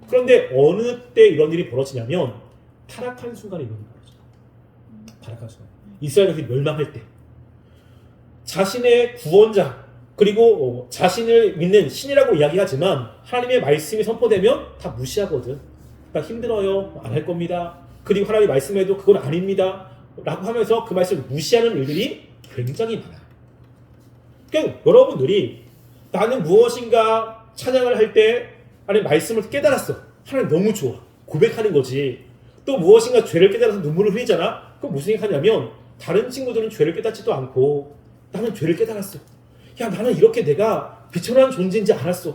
그런데 어느 때 이런 일이 벌어지냐면 타락한 순간에 이런 일이 벌어져요. 타락한 순간. 이스라엘이 멸망할 때 자신의 구원자 그리고 자신을 믿는 신이라고 이야기하지만 하나님의 말씀이 선포되면 다 무시하거든. 그러니까 힘들어요. 안 할 겁니다. 그리고 하나님이 말씀해도 그건 아닙니다. 라고 하면서 그 말씀을 무시하는 일들이 굉장히 많아요. 그러니까 여러분들이 나는 무엇인가 찬양을 할 때 하나님 말씀을 깨달았어. 하나님 너무 좋아. 고백하는 거지. 또 무엇인가 죄를 깨달아서 눈물을 흘리잖아. 그럼 무슨 얘기하냐면 다른 친구들은 죄를 깨닫지도 않고 나는 죄를 깨달았어. 야 나는 이렇게 내가 비천한 존재인지 알았어.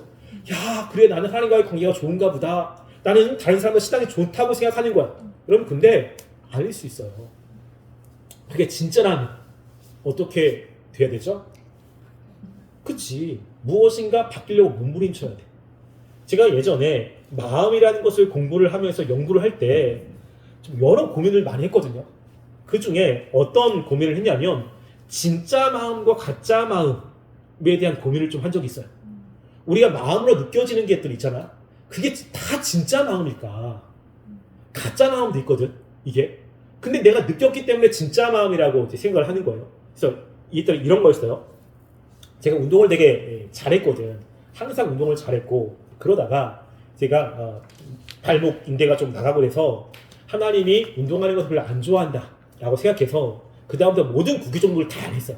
야 그래 나는 하나님과의 관계가 좋은가 보다. 나는 다른 사람들 신앙이 좋다고 생각하는 거야. 여러분 근데 아닐 수 있어요. 그게 진짜라면 어떻게 돼야 되죠? 그치. 무엇인가 바뀌려고 몸부림쳐야 돼. 제가 예전에 마음이라는 것을 공부를 하면서 연구를 할 때 좀 여러 고민을 많이 했거든요. 그 중에 어떤 고민을 했냐면 진짜 마음과 가짜 마음에 대한 고민을 좀 한 적이 있어요. 우리가 마음으로 느껴지는 것들 있잖아. 그게 다 진짜 마음일까? 가짜 마음도 있거든. 이게. 근데 내가 느꼈기 때문에 진짜 마음이라고 이제 생각을 하는 거예요. 그래서 이런 거였어요. 제가 운동을 되게 잘했거든. 항상 운동을 잘했고 그러다가 제가 발목 인대가 좀 나가고 그래서 하나님이 운동하는 것을 별로 안 좋아한다 라고 생각해서 그 다음부터 모든 구기 종목을 다 안 했어요.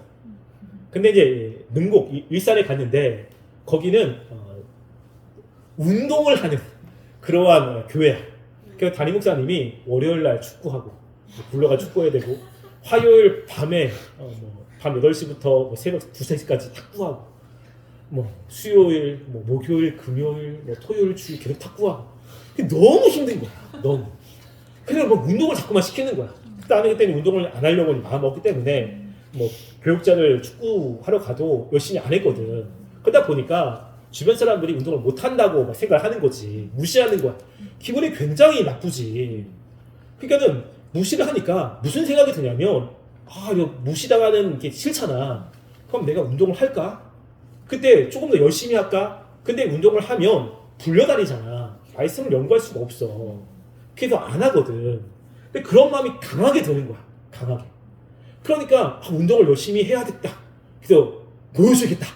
근데 이제 능곡 일산에 갔는데 거기는 운동을 하는 그러한 교회야. 그래서 담임 목사님이 월요일 날 축구하고 불러가 축구해야 되고 화요일 밤에 밤 8시부터 새벽 2, 3시까지 탁구하고 수요일, 목요일, 금요일, 토요일, 주일 계속 탁구하고 너무 힘든 거야. 너무. 그냥 운동을 자꾸만 시키는 거야. 나는 그때는 운동을 안 하려고 마음 먹기 때문에 교육자를 축구하러 가도 열심히 안 했거든. 그러다 보니까 주변 사람들이 운동을 못 한다고 생각을 하는 거지. 무시하는 거야. 기분이 굉장히 나쁘지. 그러니까는 무시를 하니까 무슨 생각이 드냐면 이거 무시당하는 게 싫잖아. 그럼 내가 운동을 할까? 그때 조금 더 열심히 할까? 근데 운동을 하면 불려다니잖아. 말씀을 연구할 수가 없어. 그래서 안 하거든. 근데 그런 마음이 강하게 드는 거야. 강하게. 그러니까 운동을 열심히 해야겠다. 그래서 보여줘야겠다.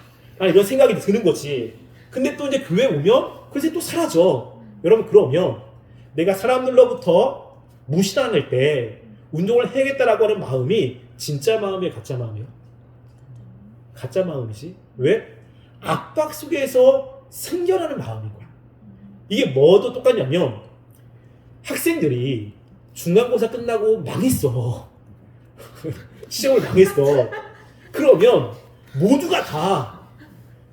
이런 생각이 드는 거지. 근데 또 이제 교회 오면 그래서 또 사라져. 여러분 그러면 내가 사람들로부터 무시당할 때 운동을 해야겠다라고 하는 마음이 진짜 마음이에요? 가짜 마음이에요? 가짜 마음이지. 왜? 압박 속에서 생겨나는 마음인 거야. 이게 뭐도 똑같냐면 학생들이 중간고사 끝나고 망했어. 시험을 망했어. 그러면 모두가 다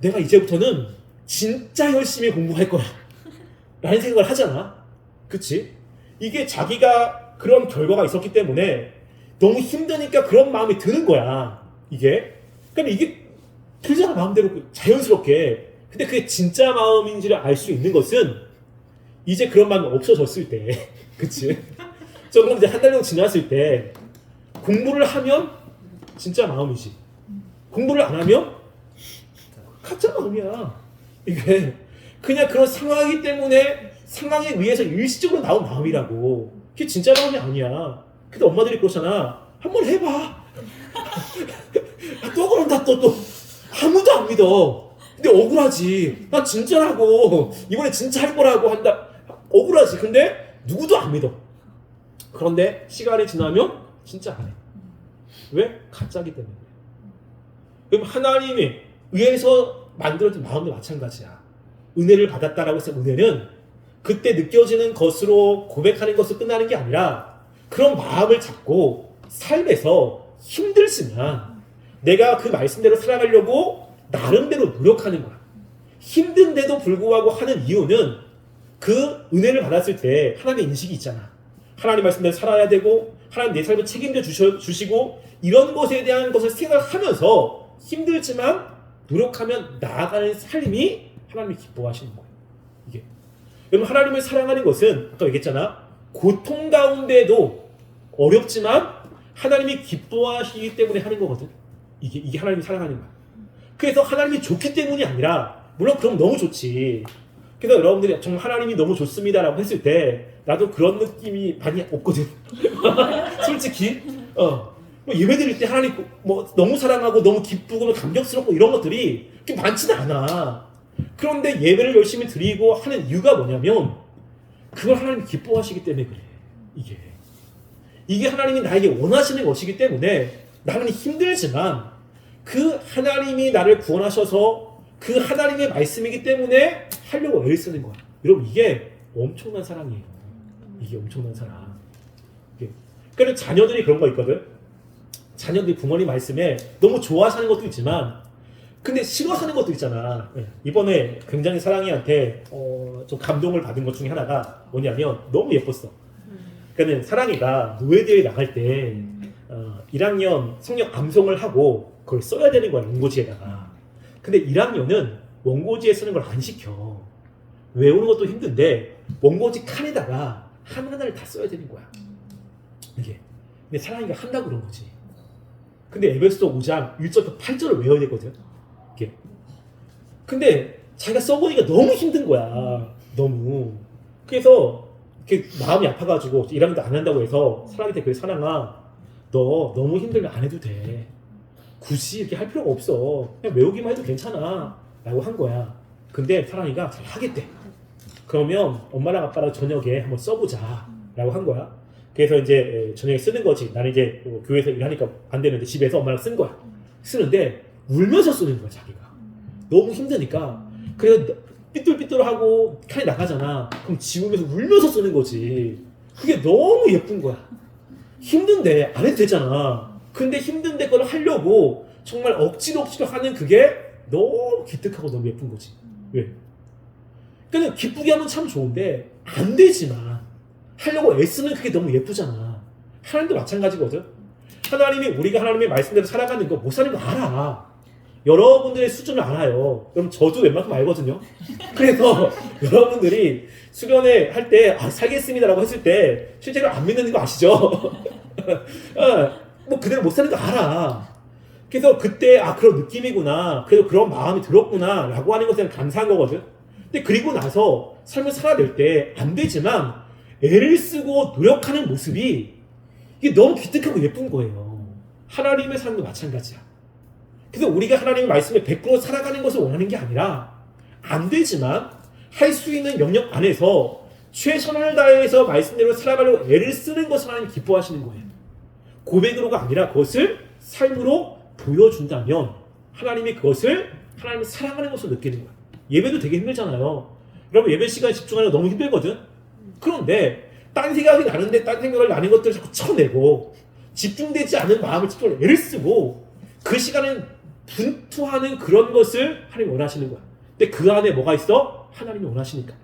내가 이제부터는 진짜 열심히 공부할 거야 라는 생각을 하잖아. 그치? 이게 자기가 그런 결과가 있었기 때문에 너무 힘드니까 그런 마음이 드는 거야. 이게. 그러니까 이게 들잖아 마음대로 자연스럽게. 근데 그게 진짜 마음인지를 알 수 있는 것은 이제 그런 마음이 없어졌을 때 그치? 그럼 이제 한 달 정도 지났을 때 공부를 하면 진짜 마음이지. 공부를 안 하면 가짜 마음이야. 이게 그냥 그런 상황이기 때문에 상황에 의해서 일시적으로 나온 마음이라고. 그게 진짜 마음이 아니야. 근데 엄마들이 그러잖아. 한번 해봐. 또 그런다 또 아무도 안 믿어. 근데 억울하지. 난 진짜라고. 이번에 진짜 할 거라고 한다. 억울하지. 근데 누구도 안 믿어. 그런데 시간이 지나면 진짜 안 해. 왜? 가짜기 때문에. 그럼 하나님이 의해서 만들어진 마음도 마찬가지야. 은혜를 받았다라고 해서 은혜는 그때 느껴지는 것으로 고백하는 것으로 끝나는 게 아니라 그런 마음을 잡고 삶에서 힘들지만 내가 그 말씀대로 살아가려고 나름대로 노력하는 거야. 힘든데도 불구하고 하는 이유는 그 은혜를 받았을 때 하나님의 인식이 있잖아. 하나님 말씀대로 살아야 되고 하나님 내 삶을 책임져 주시고 이런 것에 대한 것을 생각하면서 힘들지만 노력하면 나아가는 삶이 하나님이 기뻐하시는 거예요. 이게. 여러분 하나님을 사랑하는 것은 아까 얘기했잖아. 고통 가운데도 어렵지만 하나님이 기뻐하시기 때문에 하는 거거든. 이게 하나님이 사랑하는 거야. 그래서 하나님이 좋기 때문이 아니라 물론 그럼 너무 좋지. 그래서 여러분들이 정말 하나님이 너무 좋습니다라고 했을 때 나도 그런 느낌이 많이 없거든. 솔직히 뭐 예배 드릴 때 하나님 뭐 너무 사랑하고 너무 기쁘고 감격스럽고 이런 것들이 그렇게 많지는 않아. 그런데 예배를 열심히 드리고 하는 이유가 뭐냐면 그걸 하나님이 기뻐하시기 때문에 그래. 이게 하나님이 나에게 원하시는 것이기 때문에 나는 힘들지만 그 하나님이 나를 구원하셔서 그 하나님의 말씀이기 때문에 하려고 애를 쓰는 거야. 여러분 이게 엄청난 사랑이에요. 이게 엄청난 사랑. 그러니까 자녀들이 그런 거 있거든. 자녀들이 부모님 말씀에 너무 좋아서 하는 것도 있지만 근데 싫어서 하는 것도 있잖아. 이번에 굉장히 사랑이한테 좀 감동을 받은 것 중에 하나가 뭐냐면 너무 예뻤어. 그러니까 사랑이가 노예대회 나갈 때 1학년 성역 암송을 하고 그걸 써야 되는 거야. 원고지에다가. 근데 1학년은 원고지에 쓰는 걸 안 시켜. 외우는 것도 힘든데 원고지 칸에다가 하나하나를 다 써야 되는 거야. 이게. 근데 사랑이가 한다고 그런 거지. 근데 에베소 5장 1절부터 8절을 외워야 되거든. 이게. 근데 자기가 써보니까 너무 힘든 거야. 너무. 그래서 이렇게 마음이 아파가지고 1학년도 안 한다고 해서 사랑한테 그래 사랑아 너 너무 힘들면 안 해도 돼. 굳이 이렇게 할 필요가 없어. 그냥 외우기만 해도 괜찮아. 라고 한 거야. 근데 사랑이가 잘 하겠대. 그러면 엄마랑 아빠랑 저녁에 한번 써보자. 라고 한 거야. 그래서 이제 저녁에 쓰는 거지. 나는 이제 교회에서 일하니까 안 되는데 집에서 엄마랑 쓴 거야. 쓰는데 울면서 쓰는 거야 자기가. 너무 힘드니까. 그래서 삐뚤삐뚤하고 칸이 나가잖아. 그럼 지우면서 울면서 쓰는 거지. 그게 너무 예쁜 거야. 힘든데 안 해도 되잖아. 근데 힘든데 그걸 하려고 정말 억지로 하는 그게 너무 기특하고 너무 예쁜 거지. 왜? 그러니까 기쁘게 하면 참 좋은데 안 되지만 하려고 애쓰는 그게 너무 예쁘잖아. 하나님도 마찬가지거든. 하나님이 우리가 하나님의 말씀대로 살아가는 거 못 사는 거 알아. 여러분들의 수준을 알아요. 그럼 저도 웬만큼 알거든요. 그래서 여러분들이 수련회 할 때 살겠습니다라고 했을 때 실제로 안 믿는 거 아시죠? 뭐 그대로 못 사는 거 알아. 그래서 그때 그런 느낌이구나. 그래도 그런 마음이 들었구나 라고 하는 것에 감사한 거거든. 근데 그리고 나서 삶을 살아낼 때 안 되지만 애를 쓰고 노력하는 모습이 이게 너무 기특하고 예쁜 거예요. 하나님의 삶도 마찬가지야. 그래서 우리가 하나님의 말씀에 100% 살아가는 것을 원하는 게 아니라 안 되지만 할 수 있는 영역 안에서 최선을 다해서 말씀대로 살아가려고 애를 쓰는 것을 하나님 기뻐하시는 거예요. 고백으로가 아니라 그것을 삶으로 보여준다면 하나님이 그것을 하나님을 사랑하는 것으로 느끼는 거예요. 예배도 되게 힘들잖아요. 여러분 예배 시간에 집중하는 거 너무 힘들거든. 그런데 딴 생각이 나는데 딴 생각을 나는 것들을 자꾸 쳐내고 집중되지 않은 마음을 집중을 애를 쓰고 그 시간은 분투하는 그런 것을 하나님이 원하시는 거야. 근데 그 안에 뭐가 있어? 하나님이 원하시니까.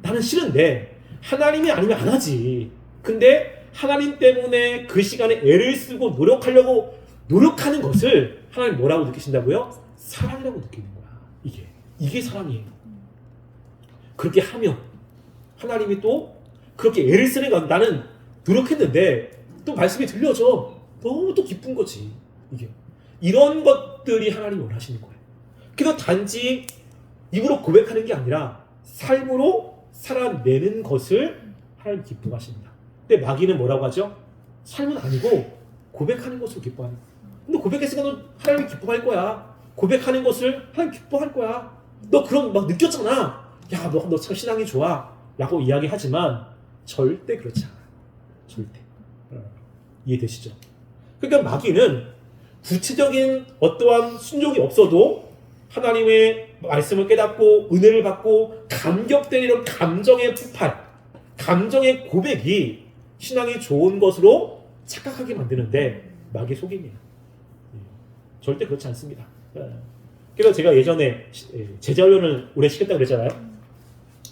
나는 싫은데 하나님이 아니면 안 하지. 근데 하나님 때문에 그 시간에 애를 쓰고 노력하려고 노력하는 것을 하나님 뭐라고 느끼신다고요? 사랑이라고 느끼는 거야. 이게 사랑이에요. 그렇게 하면 하나님이 또 그렇게 애를 쓰는 거야. 나는 노력했는데 또 말씀이 들려져. 너무 또 기쁜 거지. 이게. 이런 것들이 하나님이 원하시는 거예요. 그래서 단지 입으로 고백하는 게 아니라 삶으로 살아내는 것을 하나님 기뻐하십니다. 근데 마귀는 뭐라고 하죠? 삶은 아니고 고백하는 것을 기뻐하는 거야. 근데 고백했으니까 너 하나님이 기뻐할 거야. 고백하는 것을 하나님 기뻐할 거야. 너 그런 막 느꼈잖아. 야, 너 참 신앙이 좋아. 라고 이야기하지만 절대 그렇지 않아. 절대. 이해되시죠? 그러니까 마귀는 구체적인 어떠한 순종이 없어도 하나님의 말씀을 깨닫고 은혜를 받고 감격되는 이런 감정의 폭발, 감정의 고백이 신앙이 좋은 것으로 착각하게 만드는데 마귀 속임이에요. 절대 그렇지 않습니다. 그래서 제가 예전에 제자훈련을 오래 시켰다고 그랬잖아요.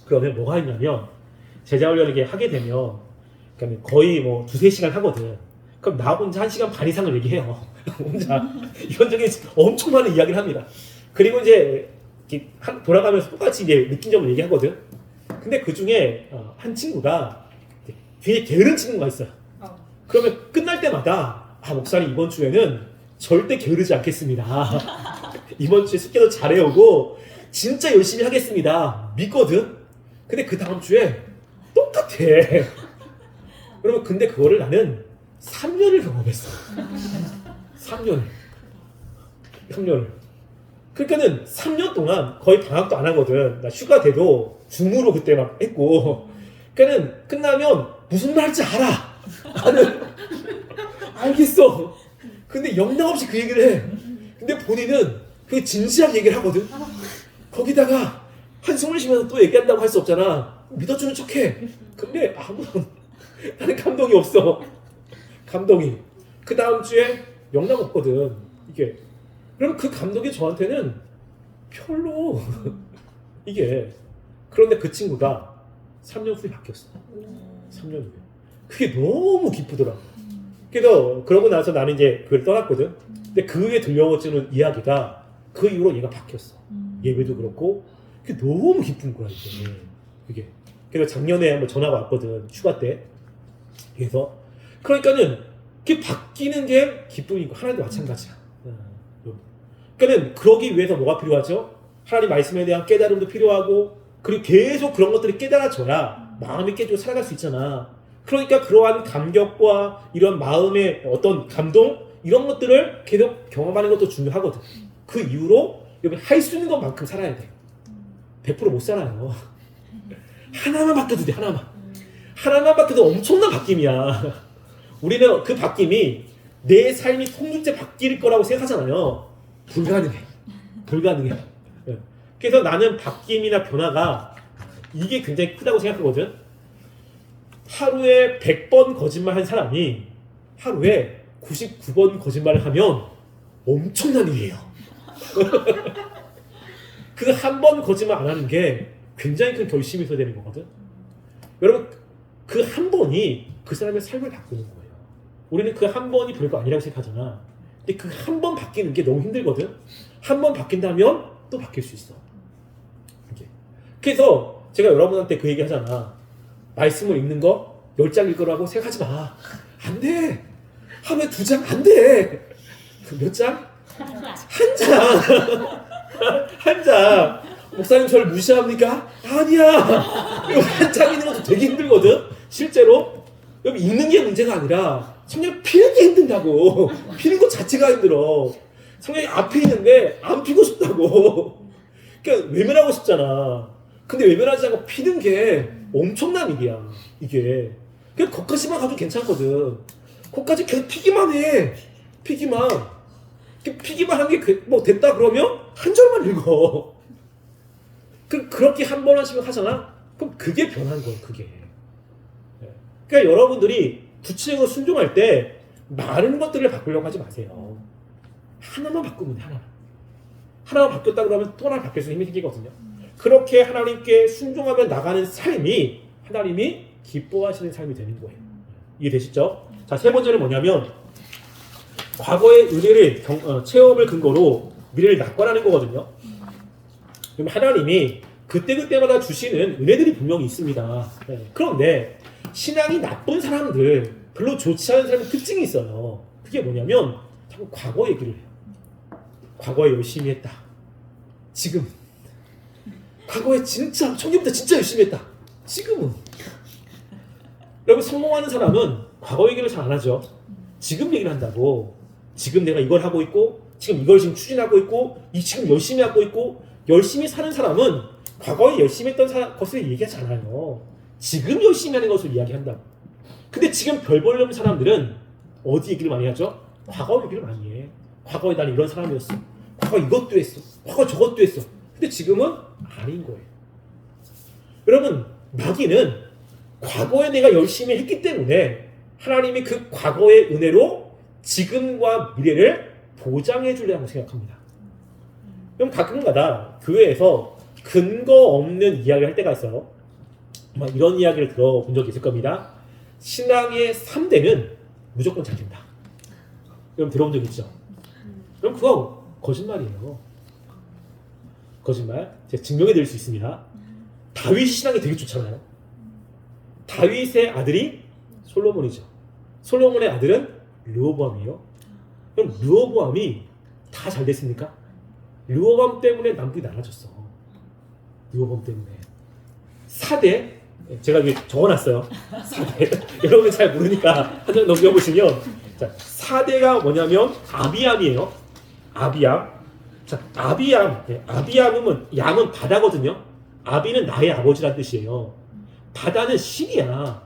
그러면 뭐가 있냐면 제자훈련을 이렇게 하게 되면 그러니까 거의 뭐 2-3시간 하거든. 그럼 나 혼자 1시간 반 이상을 얘기해요. 혼자 이런저런 엄청 많은 이야기를 합니다. 그리고 이제 돌아가면서 똑같이 이제 느낀 점을 얘기하거든. 근데 그 중에 한 친구가 굉장히 게으른 친구가 있어요. 그러면 끝날 때마다 목사님 이번 주에는 절대 게으르지 않겠습니다. 이번 주에 숙제도 잘해오고 진짜 열심히 하겠습니다. 믿거든. 근데 그 다음 주에 똑같아. 그러면 근데 그거를 나는 3년을 경험했어. 3년을. 그러니까는 3년 동안 거의 방학도 안 하거든. 나 휴가 돼도 줌으로 그때 막 했고. 그러니까는 끝나면 무슨 말인지 알아. 나는 알겠어. 근데 영락없이 그 얘기를 해. 근데 본인은 그 진지하게 얘기를 하거든. 거기다가 한숨을 쉬면서 또 얘기한다고 할 수 없잖아. 믿어주는 척해. 근데 아무런 나는 감동이 없어. 감동이. 그 다음 주에 영락 없거든. 이게. 그러면 그 감독이 저한테는 별로 이게. 그런데 그 친구가 3년 후에 바뀌었어. 3년 후에. 그게 너무 기쁘더라고. 그래서 그러고 나서 나는 이제 그걸 떠났거든. 근데 그 후에 들려주는 이야기가 그 이후로 얘가 바뀌었어. 예배도 그렇고 그게 너무 기쁜 거야 이게. 그게. 그래서 작년에 한번 전화가 왔거든. 휴가 때. 그래서 그러니까는 그게 바뀌는 게 기쁨이고 하나님도 마찬가지야. 그러니까는 그러기 위해서 뭐가 필요하죠? 하나님 말씀에 대한 깨달음도 필요하고 그리고 계속 그런 것들이 깨달아져야 마음이 깨지고 살아갈 수 있잖아. 그러니까 그러한 감격과 이런 마음의 어떤 감동 이런 것들을 계속 경험하는 것도 중요하거든. 그 이후로 여러분 할 수 있는 것만큼 살아야 돼. 100% 못 살아요. 하나만 바뀌어도 돼. 하나만 바뀌어도 엄청난 바뀜이야. 우리는 그 바뀜이 내 삶이 통일제 바뀔 거라고 생각하잖아요. 불가능해. 그래서 나는 바뀜이나 변화가 이게 굉장히 크다고 생각하거든. 하루에 100번 거짓말한 사람이 하루에 99번 거짓말을 하면 엄청난 일이에요. 그 한 번 거짓말 안 하는 게 굉장히 큰 결심이 있어야 되는 거거든. 여러분 그 한 번이 그 사람의 삶을 바꾸는 거예요. 우리는 그 한 번이 별거 아니라고 생각하잖아. 근데 그 한 번 바뀌는 게 너무 힘들거든. 한 번 바뀐다면 또 바뀔 수 있어. 이렇게. 그래서 제가 여러분한테 그 얘기 하잖아. 말씀을 읽는 거 10장 읽으라고 생각하지 마. 안 돼. 하루에 2장 안 돼. 몇 장? 한 장. 한 장. 목사님 저를 무시합니까? 아니야. 한 장 읽는 것도 되게 힘들거든. 실제로. 여러분 읽는 게 문제가 아니라 성경 피는 게 힘든다고. 피는 것 자체가 힘들어. 성경이 앞에 있는데 안 피고 싶다고. 그러니까 외면하고 싶잖아. 근데 외면하지 않고 피는 게 엄청난 일이야. 이게. 그냥 거기까지만 가도 괜찮거든. 거기까지 계속 피기만 해. 피기만 한 게 뭐 됐다 그러면 한 절만 읽어. 그렇게 한 번 하시면 하잖아. 그럼 그게 변한 거예요. 그게. 그러니까 여러분들이 구체적으로 순종할 때 많은 것들을 바꾸려고 하지 마세요. 하나만 바꾸면 돼. 하나만 바뀌었다 그러면 또 하나 바뀔 수 있는 힘이 생기거든요. 그렇게 하나님께 순종하며 나가는 삶이 하나님이 기뻐하시는 삶이 되는 거예요. 이해되시죠? 자, 세 번째는 뭐냐면 과거의 은혜를 체험을 근거로 미래를 낙관하는 거거든요. 그럼 하나님이 그때그때마다 주시는 은혜들이 분명히 있습니다. 그런데 신앙이 나쁜 사람들, 별로 좋지 않은 사람의 특징이 있어요. 그게 뭐냐면 자꾸 과거 얘기를 해요. 과거에 열심히 했다. 지금. 과거에 진짜 청년부터 진짜 열심히 했다. 지금은. 여러분 성공하는 사람은 과거 얘기를 잘 안 하죠. 지금 얘기를 한다고. 지금 내가 이걸 하고 있고 지금 이걸 지금 추진하고 있고 지금 열심히 하고 있고 열심히 사는 사람은 과거에 열심히 했던 것을 얘기하지 않아요. 지금 열심히 하는 것을 이야기한다고. 근데 지금 별 보려는 사람들은 어디 얘기를 많이 하죠? 과거 얘기를 많이 해. 과거에 나는 이런 사람이었어. 과거 이것도 했어. 과거 저것도 했어. 근데 지금은 아닌 거예요. 여러분, 마귀는 과거에 내가 열심히 했기 때문에 하나님이 그 과거의 은혜로 지금과 미래를 보장해 주려고 생각합니다. 그럼 가끔가다 교회에서 근거 없는 이야기를 할 때가 있어요. 아마 이런 이야기를 들어본 적이 있을 겁니다. 신앙의 3대는 무조건 잘 된다. 여러분 들어본 적 있죠? 그럼 그거 거짓말이에요. 거짓말. 제가 증명해 드릴 수 있습니다. 다윗이 신앙이 되게 좋잖아요. 다윗의 아들이 솔로몬이죠. 솔로몬의 아들은 르호보암이에요. 그럼 르호보암이 다 잘 됐습니까? 르호보암 때문에 남북이 나눠졌어. 르호보암 때문에. 4대, 제가 여기 적어놨어요. 4대. 여러분은 잘 모르니까 한 장 넘겨보시면, 자, 4대가 뭐냐면 아비암이에요. 아비암. 자, 아비암. 아비암은 양은 바다거든요. 아비는 나의 아버지란 뜻이에요. 바다는 신이야.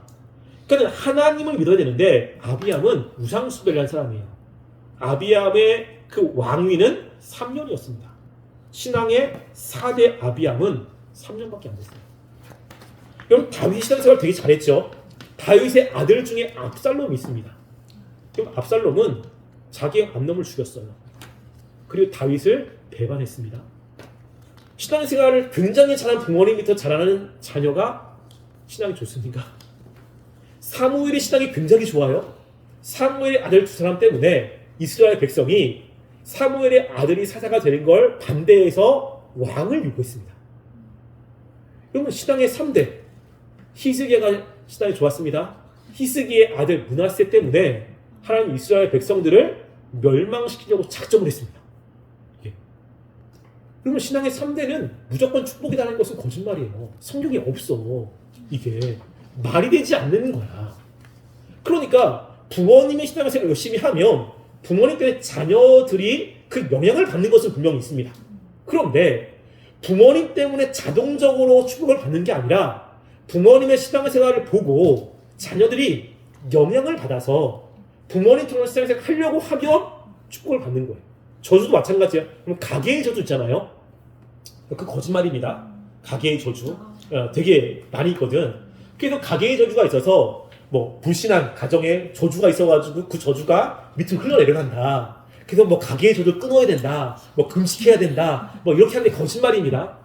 그러니까 하나님을 믿어야 되는데 아비암은 우상숭배를 한 사람이에요. 아비암의 그 왕위는 3년이었습니다. 신앙의 4대 아비암은 3년밖에 안 됐어요. 그럼 다윗이 신앙생활 되게 잘했죠. 다윗의 아들 중에 압살롬이 있습니다. 그럼 압살롬은 자기 암놈을 죽였어요. 그리고 다윗을 배반했습니다. 신앙생활을 굉장히 잘한 부모님부터 자라는 자녀가 신앙이 좋습니까? 사무엘의 신앙이 굉장히 좋아요. 사무엘의 아들 2사람 때문에 이스라엘 백성이 사무엘의 아들이 사사가 되는 걸 반대해서 왕을 요구했습니다. 그러면 신앙의 3대 히스기야가 신앙이 좋았습니다. 히스기야의 아들 므낫세 때문에 하나님 이스라엘 백성들을 멸망시키려고 작정을 했습니다. 그러면 신앙의 3대는 무조건 축복이라는 것은 거짓말이에요. 성경에 없어. 이게 말이 되지 않는 거야. 그러니까 부모님의 신앙생활을 열심히 하면 부모님 때문에 자녀들이 그 영향을 받는 것은 분명히 있습니다. 그런데 부모님 때문에 자동적으로 축복을 받는 게 아니라 부모님의 신앙생활을 보고 자녀들이 영향을 받아서 부모님처럼 신앙생활을 하려고 하면 축복을 받는 거예요. 저주도 마찬가지예요. 그럼 가계의 저주 있잖아요. 그 거짓말입니다. 가계의 저주 되게 많이 있거든. 그래서 가계의 저주가 있어서 뭐 불신한 가정에 저주가 있어가지고 그 저주가 밑으로 흘러내려간다. 그래서 뭐 가계의 저주를 끊어야 된다. 뭐 금식해야 된다. 뭐 이렇게 하는 게 거짓말입니다.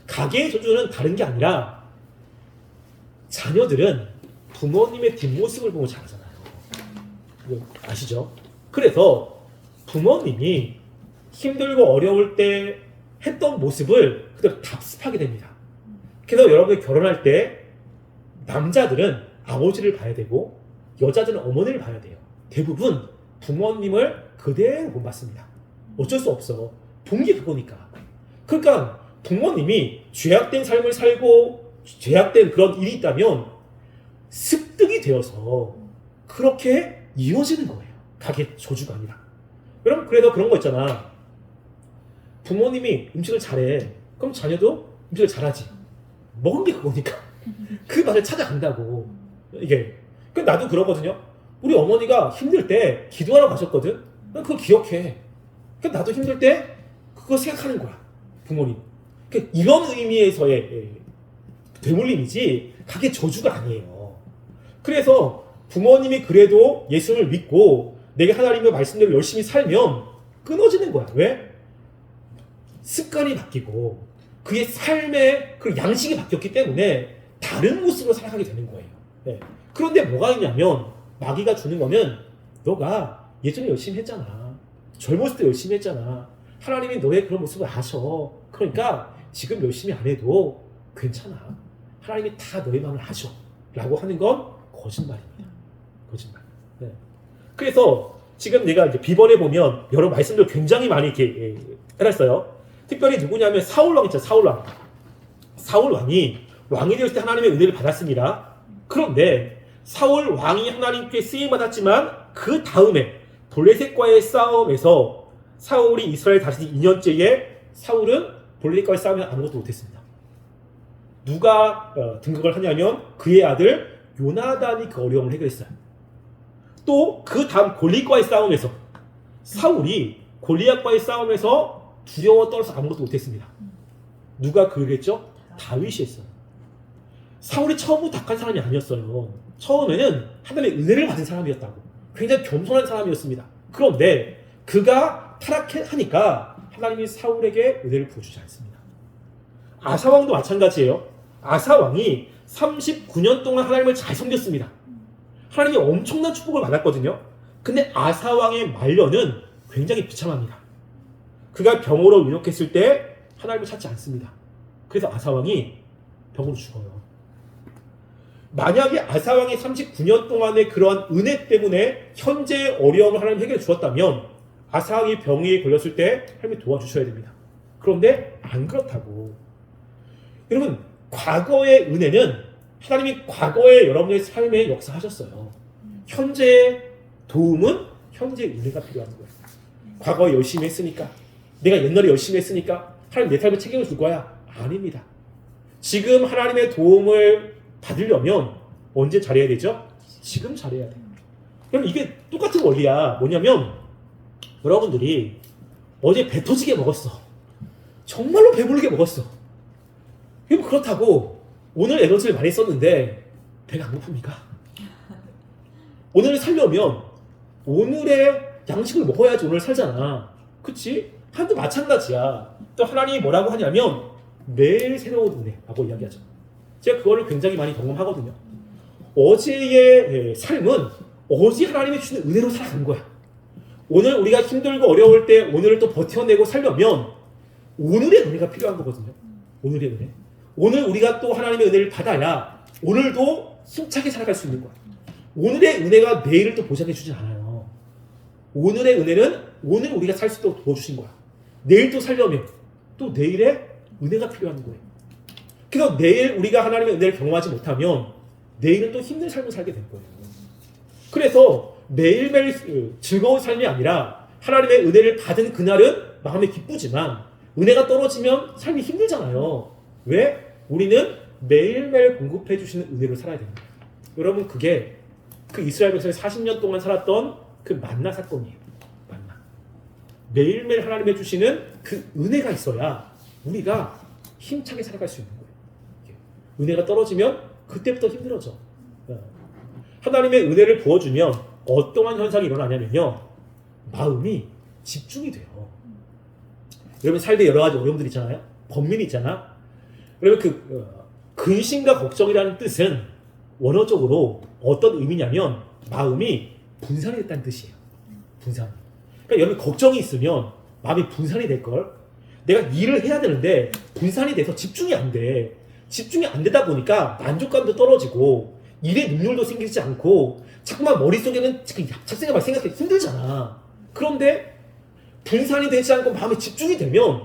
가계의 저주는 다른 게 아니라 자녀들은 부모님의 뒷모습을 보고 자라잖아요. 이거 아시죠? 그래서 부모님이 힘들고 어려울 때 했던 모습을 그대로 답습하게 됩니다. 그래서 여러분이 결혼할 때 남자들은 아버지를 봐야 되고 여자들은 어머니를 봐야 돼요. 대부분 부모님을 그대로 본받습니다. 어쩔 수 없어. 본 게 그거니까. 그러니까 부모님이 죄악된 삶을 살고 죄악된 그런 일이 있다면 습득이 되어서 그렇게 이어지는 거예요. 가게 저주가 아니라. 그럼 그래서 그런 거 있잖아. 부모님이 음식을 잘해. 그럼 자녀도 음식을 잘하지. 먹은 게 그거니까. 그 맛을 찾아간다고. 이게. 나도 그러거든요. 우리 어머니가 힘들 때 기도하러 가셨거든. 난 그걸 기억해. 나도 힘들 때 그거 생각하는 거야. 부모님. 이런 의미에서의 되물림이지 가게 저주가 아니에요. 그래서 부모님이 그래도 예수를 믿고 내게 하나님의 말씀대로 열심히 살면 끊어지는 거야. 왜? 습관이 바뀌고 그의 삶의 그 양식이 바뀌었기 때문에 다른 모습으로 살아가게 되는 거예요. 네. 그런데 뭐가 있냐면 마귀가 주는 거는 너가 예전에 열심히 했잖아. 젊었을 때 열심히 했잖아. 하나님이 너의 그런 모습을 아셔. 그러니까 지금 열심히 안 해도 괜찮아. 하나님이 다 너의 마음을 아셔. 라고 하는 건 거짓말입니다. 거짓말. 네. 그래서 지금 내가 이제 비번에 보면 여러 말씀들 굉장히 많이 이렇게 해놨어요. 특별히 누구냐면 사울왕 있죠. 사울왕. 사울왕이 왕이 되었을 때 하나님의 은혜를 받았습니다. 그런데 사울왕이 하나님께 쓰임받았지만 그 다음에 블레셋과의 싸움에서 사울이 이스라엘 다스린 2년째에 사울은 블레셋과의 싸움에 아무것도 못했습니다. 누가 등극을 하냐면 그의 아들 요나단이 그 어려움을 해결했어요. 또 그 다음 골리앗과의 싸움에서 사울이 골리앗과의 싸움에서 두려워 떨어서 아무것도 못했습니다. 누가 그랬죠? 다윗이 했어요. 사울이 처음부터 악한 사람이 아니었어요. 처음에는 하나님의 은혜를 받은 사람이었다고. 굉장히 겸손한 사람이었습니다. 그런데 그가 타락하니까 하나님이 사울에게 은혜를 부어주지 않습니다. 아사왕도 마찬가지예요. 아사왕이 39년 동안 하나님을 잘 섬겼습니다. 하나님이 엄청난 축복을 받았거든요. 근데 아사왕의 말년은 굉장히 비참합니다. 그가 병으로 위독했을 때 하나님을 찾지 않습니다. 그래서 아사왕이 병으로 죽어요. 만약에 아사왕이 39년 동안의 그러한 은혜 때문에 현재의 어려움을 하나님 해결해 주었다면 아사왕이 병에 걸렸을 때 하나님이 도와주셔야 됩니다. 그런데 안 그렇다고. 여러분, 과거의 은혜는 하나님이 과거에 여러분의 삶에 역사하셨어요. 현재의 도움은 현재의 은혜가 필요한 거예요. 과거에 열심히 했으니까, 내가 옛날에 열심히 했으니까 하나님 내 삶을 책임을 줄 거야? 아닙니다. 지금 하나님의 도움을 받으려면 언제 잘해야 되죠? 지금 잘해야 돼요. 그럼 이게 똑같은 원리야. 뭐냐면 여러분들이 어제 배 터지게 먹었어. 정말로 배부르게 먹었어. 그렇다고 오늘 에너지를 많이 썼는데 배가 안 고픕니까? 오늘을 살려면 오늘의 양식을 먹어야지 오늘 살잖아. 그치? 하나도 마찬가지야. 또 하나님이 뭐라고 하냐면 매일 새로운 은혜라고 이야기하죠. 제가 그거를 굉장히 많이 경험하거든요. 어제의 삶은 어제 하나님이 주신 은혜로 살아간 거야. 오늘 우리가 힘들고 어려울 때 오늘을 또 버텨내고 살려면 오늘의 은혜가 필요한 거거든요. 오늘의 은혜. 오늘 우리가 또 하나님의 은혜를 받아야 오늘도 힘차게 살아갈 수 있는 거야. 오늘의 은혜가 내일을 또 보장해 주진 않아요. 오늘의 은혜는 오늘 우리가 살 수 있도록 도와주신 거야. 내일 또 살려면 또 내일의 은혜가 필요한 거예요. 그래서 내일 우리가 하나님의 은혜를 경험하지 못하면 내일은 또 힘든 삶을 살게 될 거예요. 그래서 매일매일 즐거운 삶이 아니라 하나님의 은혜를 받은 그날은 마음이 기쁘지만 은혜가 떨어지면 삶이 힘들잖아요. 왜? 우리는 매일매일 공급해 주시는 은혜로 살아야 됩니다. 여러분, 그게 그 이스라엘 백성이 40년 동안 살았던 그 만나 사건이에요. 만나. 매일매일 하나님이 주시는 그 은혜가 있어야 우리가 힘차게 살아갈 수 있는 거예요. 은혜가 떨어지면 그때부터 힘들어져. 하나님의 은혜를 부어주면 어떠한 현상이 일어나냐면요, 마음이 집중이 돼요. 여러분, 삶에 여러 가지 어려움들 있잖아요. 번민이 있잖아. 여러분, 근심과 걱정이라는 뜻은 원어적으로 어떤 의미냐면 마음이 분산이 됐다는 뜻이에요. 분산. 그러니까 여러분, 걱정이 있으면 마음이 분산이 될 걸. 내가 일을 해야 되는데 분산이 돼서 집중이 안 돼. 집중이 안 되다 보니까 만족감도 떨어지고 일에 능률도 생기지 않고 자꾸만 머릿속에는 잡생각만 생각하기 힘들잖아. 그런데 분산이 되지 않고 마음에 집중이 되면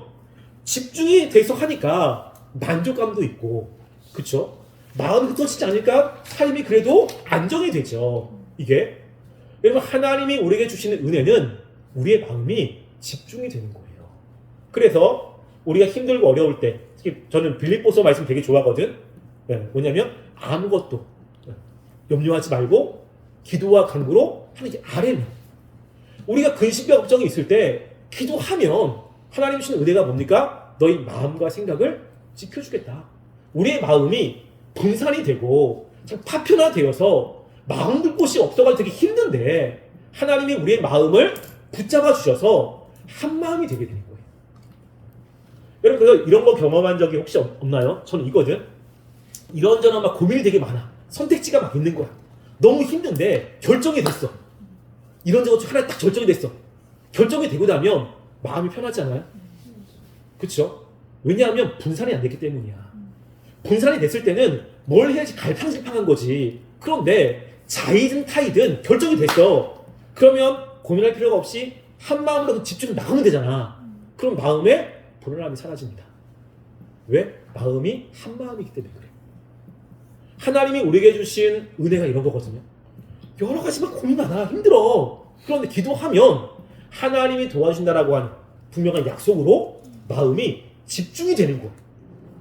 집중이 돼서 하니까 만족감도 있고, 그쵸? 마음이 흩어지지 않으니까 삶이 그래도 안정이 되죠. 이게 여러분, 하나님이 우리에게 주시는 은혜는 우리의 마음이 집중이 되는 거예요. 그래서 우리가 힘들고 어려울 때, 특히 저는 빌립보서 말씀 되게 좋아하거든. 뭐냐면 아무것도 염려하지 말고 기도와 간구로 하나님께 아뢰면, 우리가 근심과 걱정이 있을 때 기도하면 하나님 주시는 은혜가 뭡니까? 너희 마음과 생각을 지켜주겠다. 우리의 마음이 분산이 되고 참 파편화되어서 마음 둘 곳이 없어가지고 되게 힘든데 하나님이 우리의 마음을 붙잡아 주셔서 한 마음이 되게 되는 거예요. 여러분, 그래서 이런 거 경험한 적이 혹시 없나요? 저는 이거든. 이런저런 막 고민이 되게 많아. 선택지가 막 있는 거야. 너무 힘든데 결정이 됐어. 이런저런 하나 딱 결정이 됐어. 결정이 되고 나면 마음이 편하지 않아요? 그렇죠? 왜냐하면 분산이 안 됐기 때문이야. 분산이 됐을 때는 뭘 해야지 갈팡질팡한 거지. 그런데 자이든 타이든 결정이 됐어. 그러면 고민할 필요가 없이 한 마음으로 집중을 나가면 되잖아. 그럼 마음에 불안함이 사라집니다. 왜? 마음이 한 마음이기 때문에 그래. 하나님이 우리에게 주신 은혜가 이런 거거든요. 여러 가지 막 고민 많아. 힘들어. 그런데 기도하면 하나님이 도와준다라고 하는 분명한 약속으로 마음이 집중이 되는 거예요.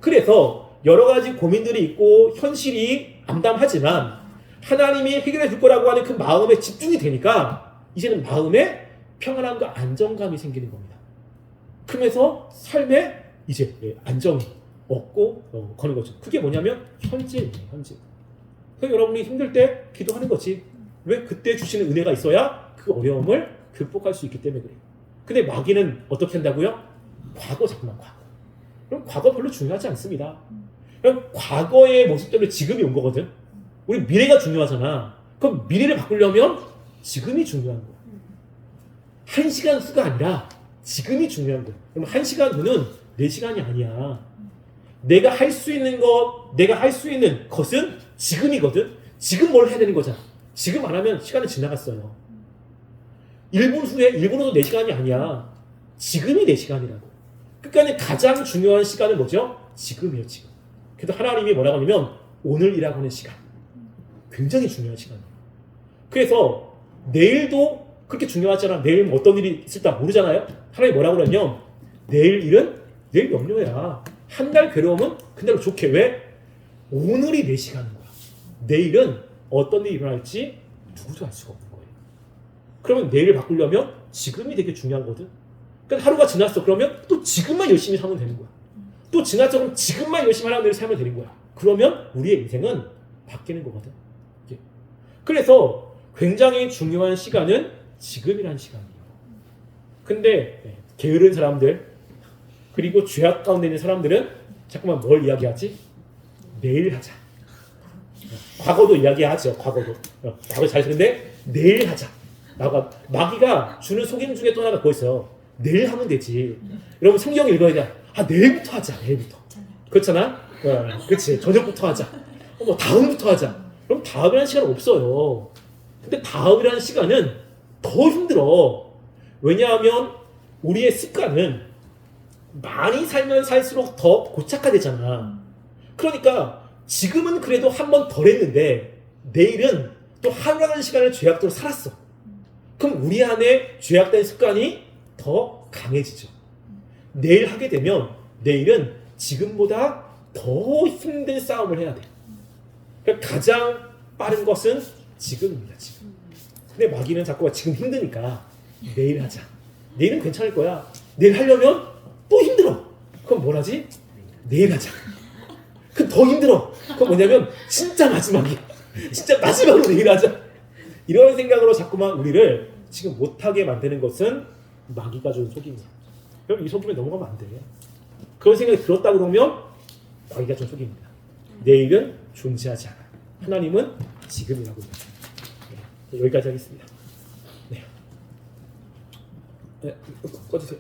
그래서 여러 가지 고민들이 있고 현실이 암담하지만 하나님이 해결해 줄 거라고 하는 그 마음에 집중이 되니까 이제는 마음에 평안함과 안정감이 생기는 겁니다. 그러면서 삶에 이제 안정이 얻고 거는 거죠. 그게 뭐냐면 현재예요. 현재. 그래서 여러분이 힘들 때 기도하는 거지. 왜? 그때 주시는 은혜가 있어야 그 어려움을 극복할 수 있기 때문에 그래요. 근데 마귀는 어떻게 한다고요? 과거 자꾸만 과거. 그럼 과거 별로 중요하지 않습니다. 그럼 과거의 모습대로 지금이 온 거거든. 우리 미래가 중요하잖아. 그럼 미래를 바꾸려면 지금이 중요한 거야. 1시간 후가 아니라 지금이 중요한 거야. 그럼 1시간 후는 4시간이 아니야. 내가 할 수 있는 내가 할 수 있는 것은 지금이거든. 지금 뭘 해야 되는 거잖아. 지금 안 하면 시간은 지나갔어요. 1분 후에 1분 후도 4시간이 아니야. 지금이 4시간이라고. 그러니까 가장 중요한 시간은 뭐죠? 지금이에요. 지금. 그래서 하나님이 뭐라고 하냐면 오늘이라고 하는 시간. 굉장히 중요한 시간이에요. 그래서 내일도 그렇게 중요하잖아. 내일 어떤 일이 있을까 모르잖아요. 하나님이 뭐라고 그러냐면 내일 일은 내일 염려해라. 한 날 괴로움은 그날로 좋게. 왜? 오늘이 내 시간인 거야. 내일은 어떤 일이 일어날지 누구도 알 수가 없는 거예요. 그러면 내일을 바꾸려면 지금이 되게 중요한 거든. 그러니까 하루가 지났어. 그러면 또 지금만 열심히 살면 되는 거야. 또 지났죠. 그럼 지금만 열심히 하라는 대로 살면 되는 거야. 그러면 우리의 인생은 바뀌는 거거든. 그래서 굉장히 중요한 시간은 지금이라는 시간이에요. 근데 게으른 사람들 그리고 죄악 가운데 있는 사람들은 자꾸만 뭘 이야기하지? 내일 하자. 과거도 이야기하죠. 과거 잘했는데 내일 하자. 마귀가 주는 속임 중에 또 하나가 그거 있어요. 내일 하면 되지. 여러분 성경 읽어야 돼. 내일부터 하자. 내일부터. 그렇잖아? 그렇지. 저녁부터 하자. 뭐 다음부터 하자. 그럼 다음이라는 시간 없어요. 근데 다음이라는 시간은 더 힘들어. 왜냐하면 우리의 습관은 많이 살면 살수록 더 고착화되잖아. 그러니까 지금은 그래도 한 번 덜 했는데 내일은 또 하루라는 시간을 죄악적으로 살았어. 그럼 우리 안에 죄악된 습관이 더 강해지죠. 내일 하게 되면 내일은 지금보다 더 힘든 싸움을 해야 돼. 그러니까 가장 빠른 것은 지금입니다. 지금. 근데 마귀는 자꾸 지금 힘드니까 내일 하자. 내일은 괜찮을 거야. 내일 하려면 또 힘들어. 그럼 뭘 하지? 내일 하자. 그럼 더 힘들어. 그럼 뭐냐면 진짜 마지막이야. 진짜 마지막으로 내일 하자. 이런 생각으로 자꾸만 우리를 지금 못하게 만드는 것은 마귀가 준 속임이야. 그럼 이 속임에 넘어가면 안 돼. 그런 생각이 들었다고 그러면 마귀가 준 속임입니다. 내일은 존재하지 않아. 하나님은 지금이라고 합니다. 여기까지 하겠습니다. 네. 꺼주세요.